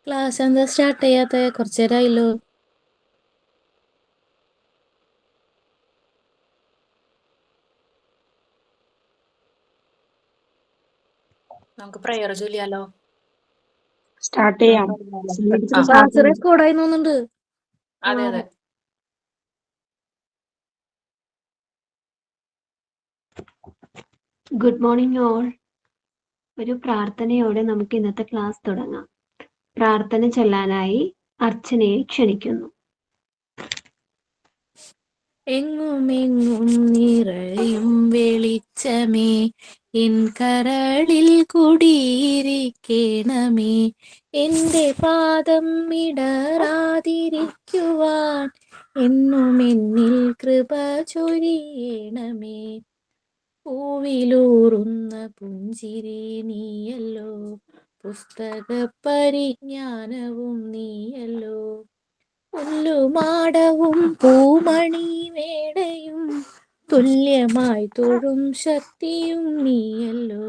Class എന്താ start ചെയ്യാത്ത? കുറച്ചു നേരമായല്ലോ. നമുക്ക് പ്രയർ ചൊല്ലിയാലോ? സ്റ്റാർട്ട് ചെയ്യാം. ക്ലാസ് റെക്കോർഡായി തോന്നുന്നുണ്ട്. അതെ അതെ. Good morning all. ഒരു പ്രാർത്ഥനയോടെ നമുക്ക് ഇന്നത്തെ ക്ലാസ് തുടങ്ങാം. പ്രാർത്ഥന ചൊല്ലാനായി അർച്ചനയെ ക്ഷണിക്കുന്നു. എങ്ങുമെങ്ങും നിറയും വെളിച്ചമേ, എൻ കരളിൽ കുടിയിരിക്കണമേ. എൻ്റെ പാദം ഇടറാതിരിക്കുവാൻ എന്നും എന്നിൽ കൃപ ചൊരിയണമേ. പൂവിലൂറുന്ന പുഞ്ചിരി നീയല്ലോ, പുസ്തക പരിജ്ഞാനവും നീയല്ലോ. പുല്ലുമാടവും പൂമണി മേടയും തുല്യമായി തൊഴും ശക്തിയും നീയല്ലോ.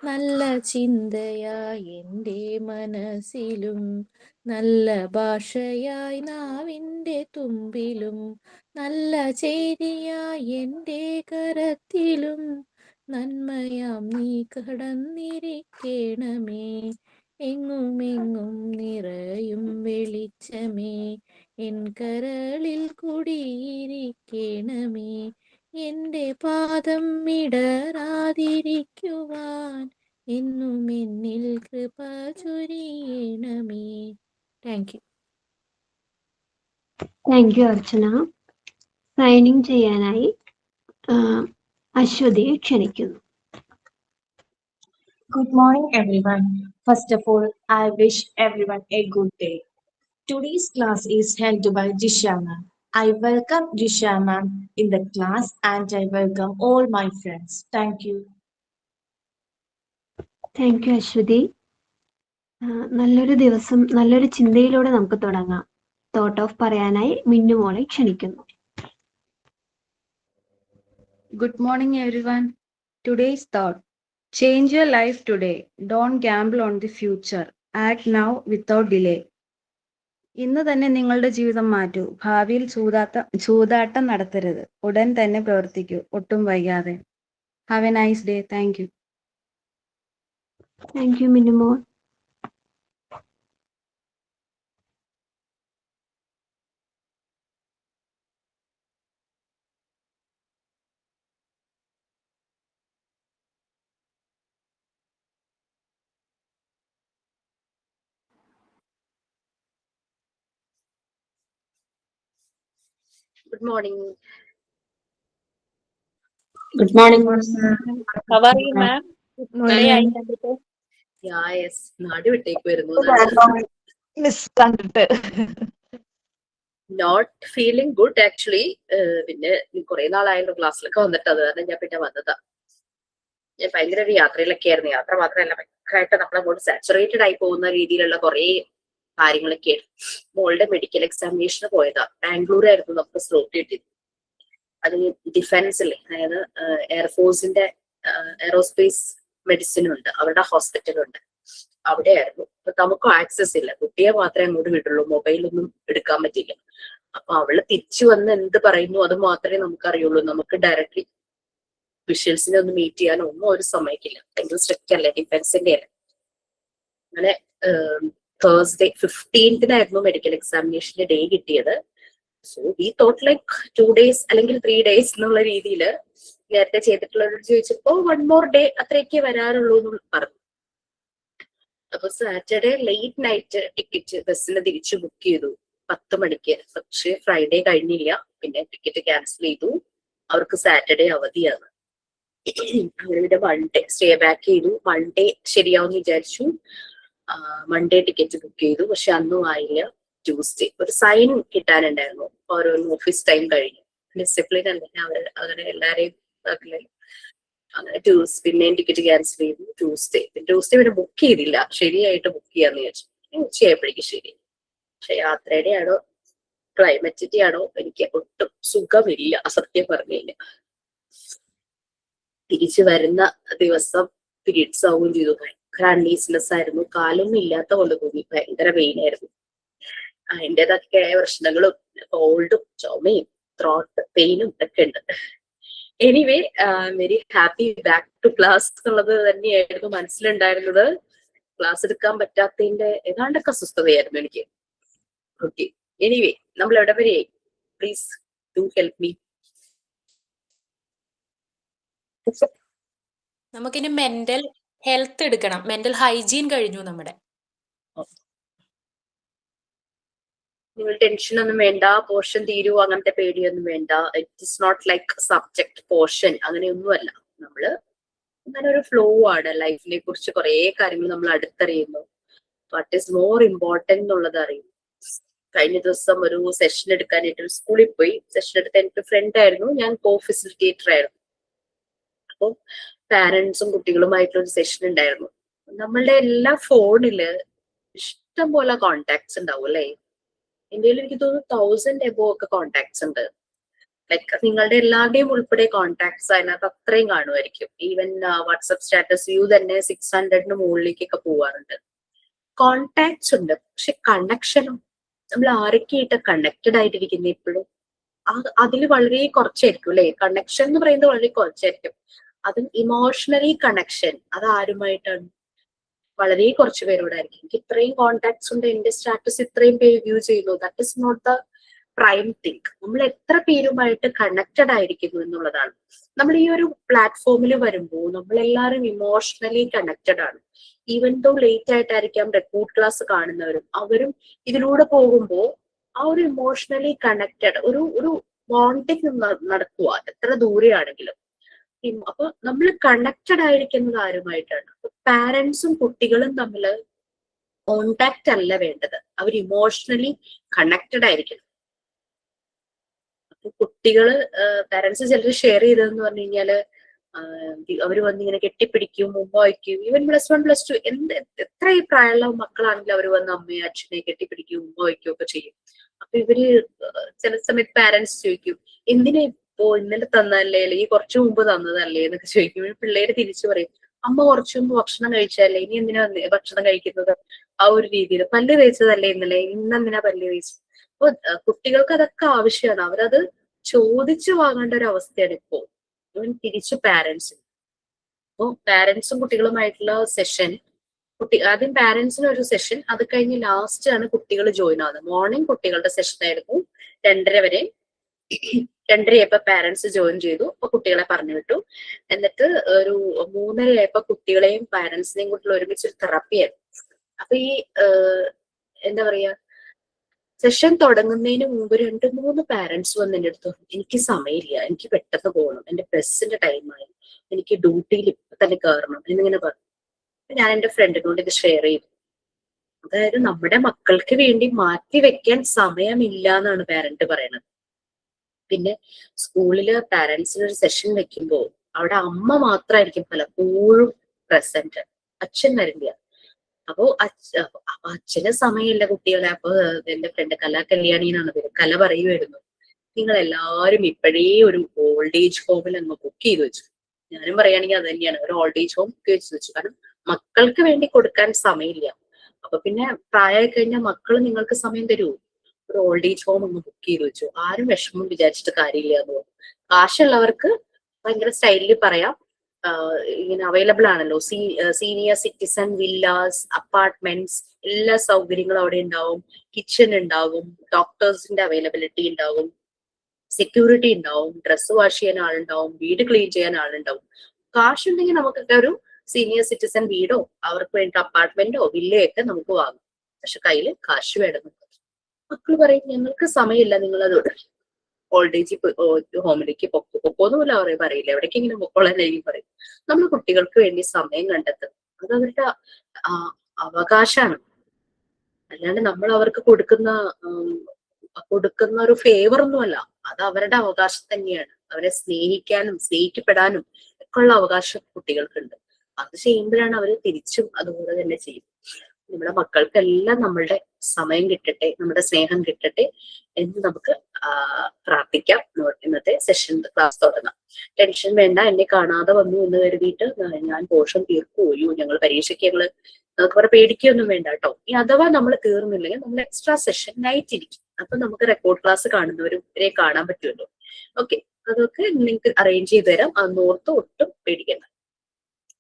നല്ല ചിന്തയായി എൻ്റെ മനസ്സിലും, നല്ല ഭാഷയായി നാവിൻ്റെ തുമ്പിലും, നല്ല ചേരിയായി എൻ്റെ കരത്തിലും, നന്മയാം നീ കടന്നിരിക്കണമേ. എങ്ങുമെങ്ങും നിറയും വെളിച്ചമേ, എൻ കരളിൽ കുടിയിരിക്കണമേ. എൻ്റെ പാദം ഇടറാതിരിക്കുവാൻ എന്നും എന്നിൽ കൃപ ചൊരിയണമേ. Thank you. Thank U Archana. Signing ചെയ്യാനായി അശ്വതിയെ ക്ഷണിക്കുന്നു. Good morning, everyone. First of all, I wish everyone a good day. Today's class is held by Jisha ma'am. I welcome Jisha ma'am in the class and I welcome all my friends. Thank you. Thank you Ashwathi. നല്ലൊരു ദിവസം നല്ലൊരു ചിന്തയിലൂടെ നമുക്ക് തുടങ്ങാം. Thought of പറയാനായി മിന്നുമോളെ ക്ഷണിക്കുന്നു. Good morning, everyone. Today's thought: change your life today. Don't gamble on the future. Act now without delay. ഇന്ന് തന്നെ നിങ്ങളുടെ ജീവിതം മാറ്റൂ. ഭാവിയിൽ ചൂതാട്ടം നടത്തരുത്. ഉടൻ തന്നെ പ്രവർത്തിക്കൂ, ഒട്ടും വൈകാതെ. Have a nice day. Thank you. Thank you Minnumol. Good morning. Good morning. How are you, ma'am? Good morning. Yeah, yes. നാട് വിട്ടേക്ക് വരുന്നു. മിസ് കണ്ടിട്ട് നോട്ട് ഫീലിംഗ് ഗുഡ് ആക്ച്വലി. പിന്നെ കുറെ നാളായല്ലോ ക്ലാസ്സിലൊക്കെ വന്നിട്ട്, അത് കാരണം ഞാൻ പിന്നെ വന്നതാ. ഞാൻ ഭയങ്കര ഒരു യാത്രയിലൊക്കെ ആയിരുന്നു. യാത്ര മാത്രമല്ല, ഭയങ്കരമായിട്ട് നമ്മളങ്ങോട്ട് സാച്ചുറേറ്റഡ് ആയി പോകുന്ന രീതിയിലുള്ള കുറെ കാര്യങ്ങളൊക്കെയാണ്. മോളുടെ മെഡിക്കൽ എക്സാമിനേഷന് പോയതാ. ബാംഗ്ലൂർ ആയിരുന്നു നമുക്ക് സ്ലോട്ട് കിട്ടിയത്. അത് ഡിഫൻസിലെ, അതായത് എയർഫോഴ്സിന്റെ എയറോസ്പേസ് മെഡിസിൻ ഉണ്ട്, അവരുടെ ഹോസ്പിറ്റലുണ്ട്, അവിടെയായിരുന്നു. അപ്പൊ നമുക്ക് ആക്സസ് ഇല്ല, കുട്ടിയെ മാത്രമേ അങ്ങോട്ട് വിടുള്ളൂ, മൊബൈലൊന്നും എടുക്കാൻ പറ്റില്ല. അപ്പൊ അവള് തിരിച്ചു വന്ന് എന്ത് പറയുന്നു അത് മാത്രമേ നമുക്കറിയുള്ളൂ. നമുക്ക് ഡയറക്ട്ലി വിഷ്വൽസിനെ ഒന്ന് മീറ്റ് ചെയ്യാനോ ഒന്നും ഒരു സമ്മതിക്കില്ല. ഭയങ്കര സ്ട്രിക്റ്റ് അല്ലേ, ഡിഫൻസിന്റെ അല്ലേ. അങ്ങനെ തേഴ്സ്ഡേ 15th മെഡിക്കൽ എക്സാമിനേഷന്റെ ഡേ കിട്ടിയത്. So we thought like 2 days അല്ലെങ്കിൽ 3 days എന്നുള്ള രീതിയിൽ നേരത്തെ ചെയ്തിട്ടുള്ളവരോട് ചോദിച്ചപ്പോ 1 more day അത്രയൊക്കെ വരാറുള്ളൂ എന്ന് പറഞ്ഞു. അപ്പൊ സാറ്റർഡേ ലേറ്റ് നൈറ്റ് ടിക്കറ്റ് ബസ്സിന് തിരിച്ചു ബുക്ക് ചെയ്തു 10 മണിക്ക്. പക്ഷെ ഫ്രൈഡേ കഴിഞ്ഞില്ല, പിന്നെ ടിക്കറ്റ് ക്യാൻസൽ ചെയ്തു. അവർക്ക് സാറ്റർഡേ അവധിയാണ്. അങ്ങനെ മൺഡേ സ്റ്റേ ബാക്ക് ചെയ്തു. മൺഡേ ശരിയാവുമെന്ന് വിചാരിച്ചു. മൺഡേ ടിക്കറ്റ് ബുക്ക് ചെയ്തു, പക്ഷെ അന്നും ആയില്ല. ട്യൂസ്ഡേ ഒരു സൈൻ കിട്ടാനുണ്ടായിരുന്നു. ഓരോ ഓഫീസ് ടൈം കഴിഞ്ഞു. ഡിസിപ്ലിൻ അല്ലേ അവർ, അങ്ങനെ എല്ലാരെയും അങ്ങനെ പിന്നെയും ടിക്കറ്റ് ക്യാൻസൽ ചെയ്തു. ട്യൂസ്ഡേ പിന്നെ ബുക്ക് ചെയ്തില്ല, ശരിയായിട്ട് ബുക്ക് ചെയ്യാന്ന് വിചാരിച്ചു. ഉച്ചയായപ്പോഴേക്കും ശരി. പക്ഷെ യാത്രയുടെ ആണോ ക്ലൈമറ്റിന്റെ ആണോ എനിക്ക് ഒട്ടും സുഖമില്ല, സത്യം പറഞ്ഞു കഴിഞ്ഞാൽ. തിരിച്ചു വരുന്ന ദിവസം പീരീഡ്സ് ആവുകയും ചെയ്തു. ഭയങ്കര അൺഈസിനെസ് ആയിരുന്നു. കാലൊന്നും ഇല്ലാത്ത പോലെ തോന്നി, ഭയങ്കര പെയിൻ ആയിരുന്നു. അതിൻ്റെതൊക്കെ പ്രശ്നങ്ങളും കോൾഡും ചുമയും ത്രോട്ട് പെയിനും ഒക്കെ ഉണ്ട്. Anyway very happy back to class എന്നുള്ളത് തന്നെയായിരുന്നു മനസ്സിലുണ്ടായിരുന്നത്. ക്ലാസ് എടുക്കാൻ പറ്റാത്തതിന്റെ ഏതാണ്ടൊക്കെ അസ്വസ്ഥതയായിരുന്നു എനിക്ക്. ഓക്കെ, എനിവേ നമ്മൾ എവിടെ വരെയായി? Please do help me. നമുക്കിനി മെന്റൽ ഹെൽത്ത് എടുക്കണം. മെന്റൽ ഹൈജീൻ കഴിഞ്ഞു നമ്മുടെ. നിങ്ങൾ ടെൻഷൻ ഒന്നും വേണ്ട, പോർഷൻ തീരുവോ അങ്ങനത്തെ പേടിയൊന്നും വേണ്ട. It is not like subject portion, അങ്ങനെയൊന്നുമല്ല. നമ്മള് അങ്ങനെ ഒരു ഫ്ലോ ആണ്. ലൈഫിനെ കുറിച്ച് കുറെ കാര്യങ്ങൾ നമ്മൾ അടുത്തറിയുന്നു. വാട്ട് ഈസ് മോർ ഇമ്പോർട്ടന്റ് എന്നുള്ളത് അറിയും. കഴിഞ്ഞ ദിവസം ഒരു സെഷൻ എടുക്കാനായിട്ട് സ്കൂളിൽ പോയി. സെഷൻ എടുത്ത എനിക്ക് ഫ്രണ്ട് ആയിരുന്നു, ഞാൻ കോ ഫെസിലിറ്റേറ്റർ ആയിരുന്നു. അപ്പോൾ പാരന്റ്സും കുട്ടികളുമായിട്ടുള്ള ഒരു സെഷൻ ഉണ്ടായിരുന്നു. നമ്മളുടെ എല്ലാ ഫോണില് ഇഷ്ടം പോലെ കോണ്ടാക്ട്സ് ഉണ്ടാവും അല്ലേ? ഇന്ത്യയിൽ എനിക്ക് തോന്നുന്നു 1000 എബോ ഒക്കെ കോണ്ടാക്ട്സ് ഉണ്ട്. ലൈക്ക് നിങ്ങളുടെ എല്ലാവരുടെയും ഉൾപ്പെടെ കോണ്ടാക്ട്സ് അതിനകത്ത് അത്രയും കാണുമായിരിക്കും. ഈവൻ വാട്സപ്പ് സ്റ്റാറ്റസ് വ്യൂ തന്നെ 600 മുകളിലേക്കൊക്കെ പോവാറുണ്ട്. കോണ്ടാക്ട്സ് ഉണ്ട്, പക്ഷെ കണക്ഷനും നമ്മൾ ആരൊക്കെയായിട്ട് കണക്റ്റഡ് ആയിട്ടിരിക്കുന്നത് ഇപ്പോഴും അതിൽ വളരെ കുറച്ചായിരിക്കും അല്ലെ? കണക്ഷൻ എന്ന് പറയുന്നത് വളരെ കുറച്ചായിരിക്കും. അതും ഇമോഷണലി കണക്ഷൻ അത് ആരുമായിട്ടാണ്? വളരെ കുറച്ച് പേരോടായിരിക്കും. എനിക്ക് ഇത്രയും കോണ്ടാക്ട്സ് ഉണ്ട്, എന്റെ സ്റ്റാറ്റസ് ഇത്രയും പേര് വ്യൂ ചെയ്യുന്നു. That is not the prime thing. നമ്മൾ എത്ര പേരുമായിട്ട് കണക്റ്റഡ് ആയിരിക്കുന്നു എന്നുള്ളതാണ്. നമ്മൾ ഈ ഒരു പ്ലാറ്റ്ഫോമിൽ വരുമ്പോൾ നമ്മളെല്ലാവരും ഇമോഷണലി കണക്റ്റഡ് ആണ്. ഈവൻ ദോ ലേറ്റ് ആയിട്ടായിരിക്കാം റെക്കോർഡ് ക്ലാസ് കാണുന്നവരും അവരും ഇതിലൂടെ പോകുമ്പോൾ ആ ഒരു ഇമോഷണലി കണക്റ്റഡ് ഒരു ബോണ്ടിങ് നടക്കുക, എത്ര ദൂരെയാണെങ്കിലും. അപ്പൊ നമ്മൾ കണക്റ്റഡ് ആയിരിക്കുന്നത് ആരുമായിട്ടാണ്? പാരന്റ്സും കുട്ടികളും തമ്മിൽ കോണ്ടാക്ട് അല്ല വേണ്ടത്, അവർ ഇമോഷണലി കണക്റ്റഡ് ആയിരിക്കണം. അപ്പൊ കുട്ടികള് പാരന്റ്സ് ചിലർ ഷെയർ ചെയ്തതെന്ന് പറഞ്ഞു കഴിഞ്ഞാല് അവര് വന്നിങ്ങനെ കെട്ടിപ്പിടിക്കും, മുമ്പ് വയ്ക്കും. ഈവൻ +1 +2 എത്ര ഈ പ്രായമുള്ള മക്കളാണെങ്കിലും അവർ വന്ന് അമ്മയെ അച്ഛനെ കെട്ടിപ്പിടിക്കും, മുമ്പ് വയ്ക്കും ഒക്കെ ചെയ്യും. അപ്പൊ ഇവര് ചില സമയത്ത് പാരന്റ്സ് ചോദിക്കും, എന്തിനാ ഇപ്പോ ഇന്നലെ തന്നല്ലേ, അല്ലെങ്കിൽ കുറച്ചു മുമ്പ് തന്നതല്ലേ എന്നൊക്കെ ചോദിക്കും. പിള്ളേര് തിരിച്ചു പറയും, അമ്മ കുറച്ചു മുമ്പ് ഭക്ഷണം കഴിച്ചല്ലേ, ഇനി എന്തിനാ ഭക്ഷണം കഴിക്കുന്നത്? ആ ഒരു രീതിയിൽ പല്ല് തേച്ചതല്ലേ ഇന്നലെ, ഇന്നെന്തിനാ പല്ല് തേച്ചത്? അപ്പൊ കുട്ടികൾക്ക് അതൊക്കെ ആവശ്യമാണ്. അവരത് ചോദിച്ചു വാങ്ങേണ്ട ഒരു അവസ്ഥയാണ് ഇപ്പോ. തിരിച്ചു പാരന്റ്സ്. അപ്പൊ പാരന്റ്സും കുട്ടികളുമായിട്ടുള്ള സെഷൻ, ആദ്യം പാരന്റ്സിന് ഒരു സെഷൻ, അത് കഴിഞ്ഞ് ലാസ്റ്റ് ആണ് കുട്ടികൾ ജോയിൻ ആവുന്നത്. മോർണിംഗ് കുട്ടികളുടെ സെഷൻ ആയിരുന്നു 2:30 വരെ. 2:30 ആയപ്പോ പാരന്റ്സ് ജോയിൻ ചെയ്തു. അപ്പൊ കുട്ടികളെ പറഞ്ഞു വിട്ടു. എന്നിട്ട് ഒരു 3:30 ആയപ്പോ കുട്ടികളെയും പാരന്റ്സിനെയും കൂട്ടിയുള്ള ഒരുമിച്ചൊരു തെറാപ്പിയായിരുന്നു. അപ്പൊ ഈ എന്താ പറയാ, സെഷൻ തുടങ്ങുന്നതിന് മുമ്പ് 2-3 പാരന്റ്സ് വന്ന് എന്റെ അടുത്ത് പറഞ്ഞു, എനിക്ക് സമയമില്ല, എനിക്ക് പെട്ടെന്ന് പോകണം, എന്റെ ബസ്സിന്റെ ടൈമായി, എനിക്ക് ഡ്യൂട്ടിയിൽ ഇപ്പൊ തന്നെ കയറണം എന്നിങ്ങനെ പറഞ്ഞു. ഞാൻ എന്റെ ഫ്രണ്ടിനോട് ഇത് ഷെയർ ചെയ്തു. അതായത് നമ്മുടെ മക്കൾക്ക് വേണ്ടി മാറ്റി വെക്കാൻ സമയമില്ല എന്നാണ് പാരന്റ് പറയണത്. പിന്നെ സ്കൂളില് പാരന്റ്സിന് ഒരു സെഷൻ വെക്കുമ്പോൾ അവിടെ അമ്മ മാത്രമായിരിക്കും പലപ്പോഴും പ്രസന്റ്, അച്ഛൻ വരില്ല. അപ്പോ അച്ഛന് സമയമില്ല കുട്ടികളെ. അപ്പൊ എന്റെ ഫ്രണ്ട് കല്യാണി എന്നാണ് പേര്, കല പറയുമായിരുന്നു, നിങ്ങൾ എല്ലാവരും ഇപ്പോഴേ ഒരു ഓൾഡ് ഏജ് ഹോമിൽ അങ്ങ് ബുക്ക് ചെയ്ത് വെച്ചു. ഞാനും പറയുകയാണെങ്കിൽ അത് തന്നെയാണ്, ഒരു ഓൾഡ് ഏജ് ഹോം ബുക്ക് ചെയ്ത് വെച്ചു. കാരണം മക്കൾക്ക് വേണ്ടി കൊടുക്കാൻ സമയമില്ല. അപ്പൊ പിന്നെ പ്രായമായി കഴിഞ്ഞാൽ മക്കൾ നിങ്ങൾക്ക് സമയം തരുമോ? ഒരു ഓൾഡ് ഏജ് ഹോം ഒന്ന് ബുക്ക് ചെയ്ത് വെച്ചു. ആരും വിഷമം വിചാരിച്ചിട്ട് കാര്യമില്ല എന്ന് തോന്നുന്നു. കാശുള്ളവർക്ക് ഭയങ്കര സ്റ്റൈലിൽ പറയാം, ഇങ്ങനെ അവൈലബിൾ ആണല്ലോ, സീനിയർ സിറ്റിസൺ വില്ലാസ്, അപ്പാർട്ട്മെന്റ്സ്, എല്ലാ സൗകര്യങ്ങളും അവിടെ ഉണ്ടാവും. കിച്ചൺ ഉണ്ടാവും, ഡോക്ടേഴ്സിന്റെ അവൈലബിലിറ്റി ഉണ്ടാവും, സെക്യൂരിറ്റി ഉണ്ടാവും, ഡ്രസ്സ് വാഷ് ചെയ്യാൻ ആളുണ്ടാവും, വീട് ക്ലീൻ ചെയ്യാൻ ആളുണ്ടാവും. കാശുണ്ടെങ്കിൽ നമുക്കൊക്കെ ഒരു സീനിയർ സിറ്റിസൺ വീടോ അവർക്ക് വേണ്ടി അപ്പാർട്ട്മെന്റോ വില്ലയോ ഒക്കെ നമുക്ക് വാങ്ങാം. പക്ഷെ കയ്യിൽ കാശ് വേണം. മക്കൾ പറയും, ഞങ്ങൾക്ക് സമയമില്ല, നിങ്ങളത് ഓൾഡ് ഏജ് ഹോമിലേക്ക് പൊക്കോന്നുമില്ല പറയില്ല, എവിടേക്കെങ്കിലും പൊക്കോളാനായിരിക്കും പറയും. നമ്മൾ കുട്ടികൾക്ക് വേണ്ടി സമയം കണ്ടെത്തുന്നത് അത് അവരുടെ അവകാശമാണ്. അല്ലാണ്ട് നമ്മൾ അവർക്ക് കൊടുക്കുന്ന ഒരു ഫേവർ ഒന്നുമല്ല, അത് അവരുടെ അവകാശം തന്നെയാണ്. അവരെ സ്നേഹിക്കാനും സ്നേഹിക്കപ്പെടാനും ഒക്കെ ഉള്ള അവകാശം കുട്ടികൾക്കുണ്ട്. അത് ചെയ്യുമ്പോഴാണ് അവര് തിരിച്ചും അതുപോലെ തന്നെ ചെയ്യും. നമ്മുടെ മക്കൾക്കെല്ലാം നമ്മളുടെ സമയം കിട്ടട്ടെ, നമ്മുടെ സ്നേഹം കിട്ടട്ടെ എന്ന് നമുക്ക് പ്രാർത്ഥിക്കാം. ഇന്നത്തെ സെഷൻ ക്ലാസ് തുടങ്ങാം. ടെൻഷൻ വേണ്ട, എന്നെ കാണാതെ വന്നു എന്ന് കരുതിയിട്ട് ഞാൻ പോർഷൻ തീർക്കുമോ, ഞങ്ങൾ പരീക്ഷയ്ക്ക് നമുക്ക് കുറെ പേടിക്കൊന്നും വേണ്ട കേട്ടോ. ഈ അഥവാ നമ്മൾ തീർന്നില്ലെങ്കിൽ നമ്മൾ എക്സ്ട്രാ സെഷൻ നൈറ്റ് ഇരിക്കും. അപ്പൊ നമുക്ക് റെക്കോർഡ് ക്ലാസ് കാണുന്നവരെ കാണാൻ പറ്റുമല്ലോ. ഓക്കെ, അതൊക്കെ നിങ്ങൾക്ക് അറേഞ്ച് ചെയ്ത് തരാം. അന്നോർത്ത് ഒട്ടും പേടിക്കണ്ട.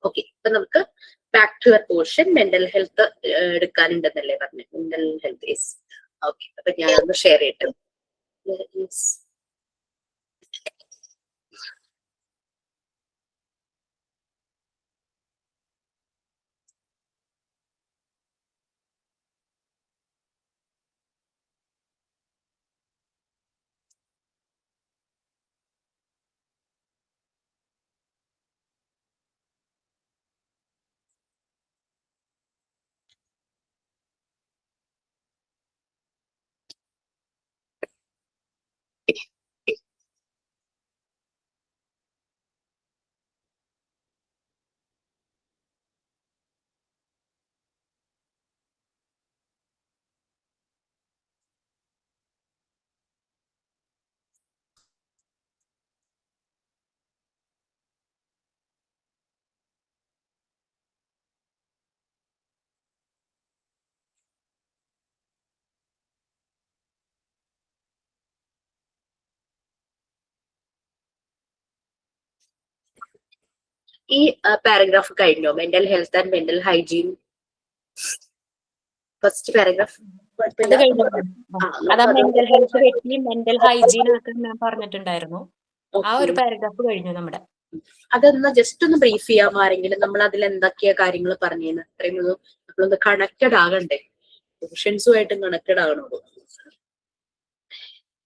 ഓക്കെ, അപ്പൊ നമുക്ക് back to your portion. Mental health എടുക്കാനുണ്ടെന്നല്ലേ പറഞ്ഞു? Mental health is okay. അപ്പൊ ഞാനൊന്ന് ഷെയർ ചെയ്യട്ടെ. ഈ പാരഗ്രാഫ് കഴിഞ്ഞോ? Mental health and mental hygiene first paragraph. Mental health പറ്റി മെന്റൽ ഹൈജീൻ ആക്കാൻ ഞാൻ പറഞ്ഞിട്ടുണ്ടായിരുന്നു. ആ ഒരു പാരഗ്രാഫ് കഴിഞ്ഞു നമ്മുടെ. അതൊന്ന് ജസ്റ്റ് ഒന്ന് ബ്രീഫ് ചെയ്യാമോ ആരെങ്കിലും? നമ്മൾ അതിൽ എന്തൊക്കെയാ കാര്യങ്ങൾ പറഞ്ഞേന്ന് അത്രയും നമ്മളൊന്ന് കണക്റ്റഡ് ആകണ്ടേ? പോർഷൻസുമായിട്ടും കണക്റ്റഡ് ആകണുള്ളൂ.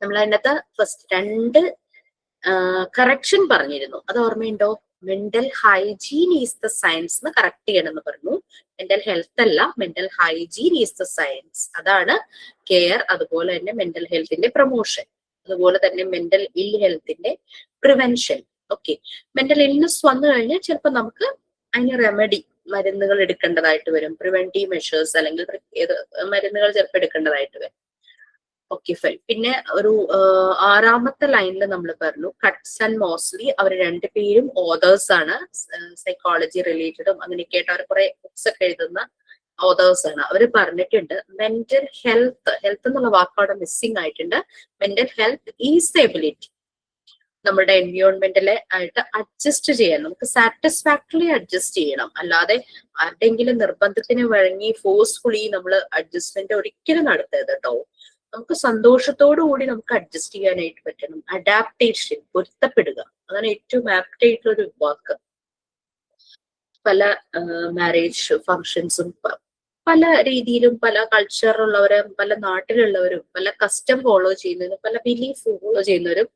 നമ്മൾ അതിനകത്ത് ഫസ്റ്റ് 2 കറക്ഷൻ പറഞ്ഞിരുന്നു, അത് ഓർമ്മയുണ്ടോ? Mental hygiene is the science എന്ന് കറക്റ്റ് ചെയ്യണമെന്ന് പറഞ്ഞു. മെന്റൽ ഹെൽത്ത് അല്ല, mental hygiene is the science. അതാണ് കെയർ. അതുപോലെ തന്നെ മെന്റൽ ഹെൽത്തിന്റെ പ്രൊമോഷൻ, അതുപോലെ തന്നെ മെന്റൽ ഇൽ ഹെൽത്തിന്റെ പ്രിവെൻഷൻ. ഓക്കെ, മെന്റൽ ഇൽനെസ് വന്നു കഴിഞ്ഞാൽ ചിലപ്പോൾ നമുക്ക് അതിന് റെമഡി മരുന്നുകൾ എടുക്കേണ്ടതായിട്ട് വരും. പ്രിവെന്റീവ് മെഷേഴ്സ് അല്ലെങ്കിൽ മരുന്നുകൾ ചിലപ്പോൾ എടുക്കേണ്ടതായിട്ട് വരും. Okay fine. പിന്നെ ഒരു 6ാമത്തെ ലൈനിൽ നമ്മൾ പറഞ്ഞു കട്ട്സ് ആൻഡ് മോസ്ലി അവർ 2 പേരും ഓതേഴ്സ് ആണ്. സൈക്കോളജി റിലേറ്റഡും അങ്ങനെയൊക്കെ ആയിട്ട് അവർ കുറെ ബുക്സ് ഒക്കെ എഴുതുന്ന ഓതേഴ്സ് ആണ്. അവർ പറഞ്ഞിട്ടുണ്ട് മെന്റൽ ഹെൽത്ത് എന്നുള്ള വാക്കവിടെ മിസ്സിംഗ് ആയിട്ടുണ്ട്. Mental health is the ability നമ്മുടെ എൻവയോൺമെന്റിലെ ആയിട്ട് അഡ്ജസ്റ്റ് ചെയ്യാൻ, നമുക്ക് സാറ്റിസ്ഫാക്ടറിലി അഡ്ജസ്റ്റ് ചെയ്യണം. അല്ലാതെ ആരുടെങ്കിലും നിർബന്ധത്തിന് വഴങ്ങി ഫോഴ്സ്ഫുള്ളി നമ്മൾ അഡ്ജസ്റ്റ്മെന്റ് ഒരിക്കലും നടത്തരുത് കേട്ടോ. നമുക്ക് സന്തോഷത്തോടു കൂടി നമുക്ക് അഡ്ജസ്റ്റ് ചെയ്യാനായിട്ട് പറ്റണം. അഡാപ്റ്റേഷൻ, പൊരുത്തപ്പെടുക, അതാണ് ഏറ്റവും ആപ്റ്റ് ആയിട്ടുള്ള ഒരു വാക്ക്. പല മാരേജ് ഫങ്ഷൻസും പല രീതിയിലും പല കൾച്ചറിലുള്ളവരും പല നാട്ടിലുള്ളവരും പല കസ്റ്റം ഫോളോ ചെയ്യുന്നവരും പല ബിലീഫ് ഫോളോ ചെയ്യുന്നവരും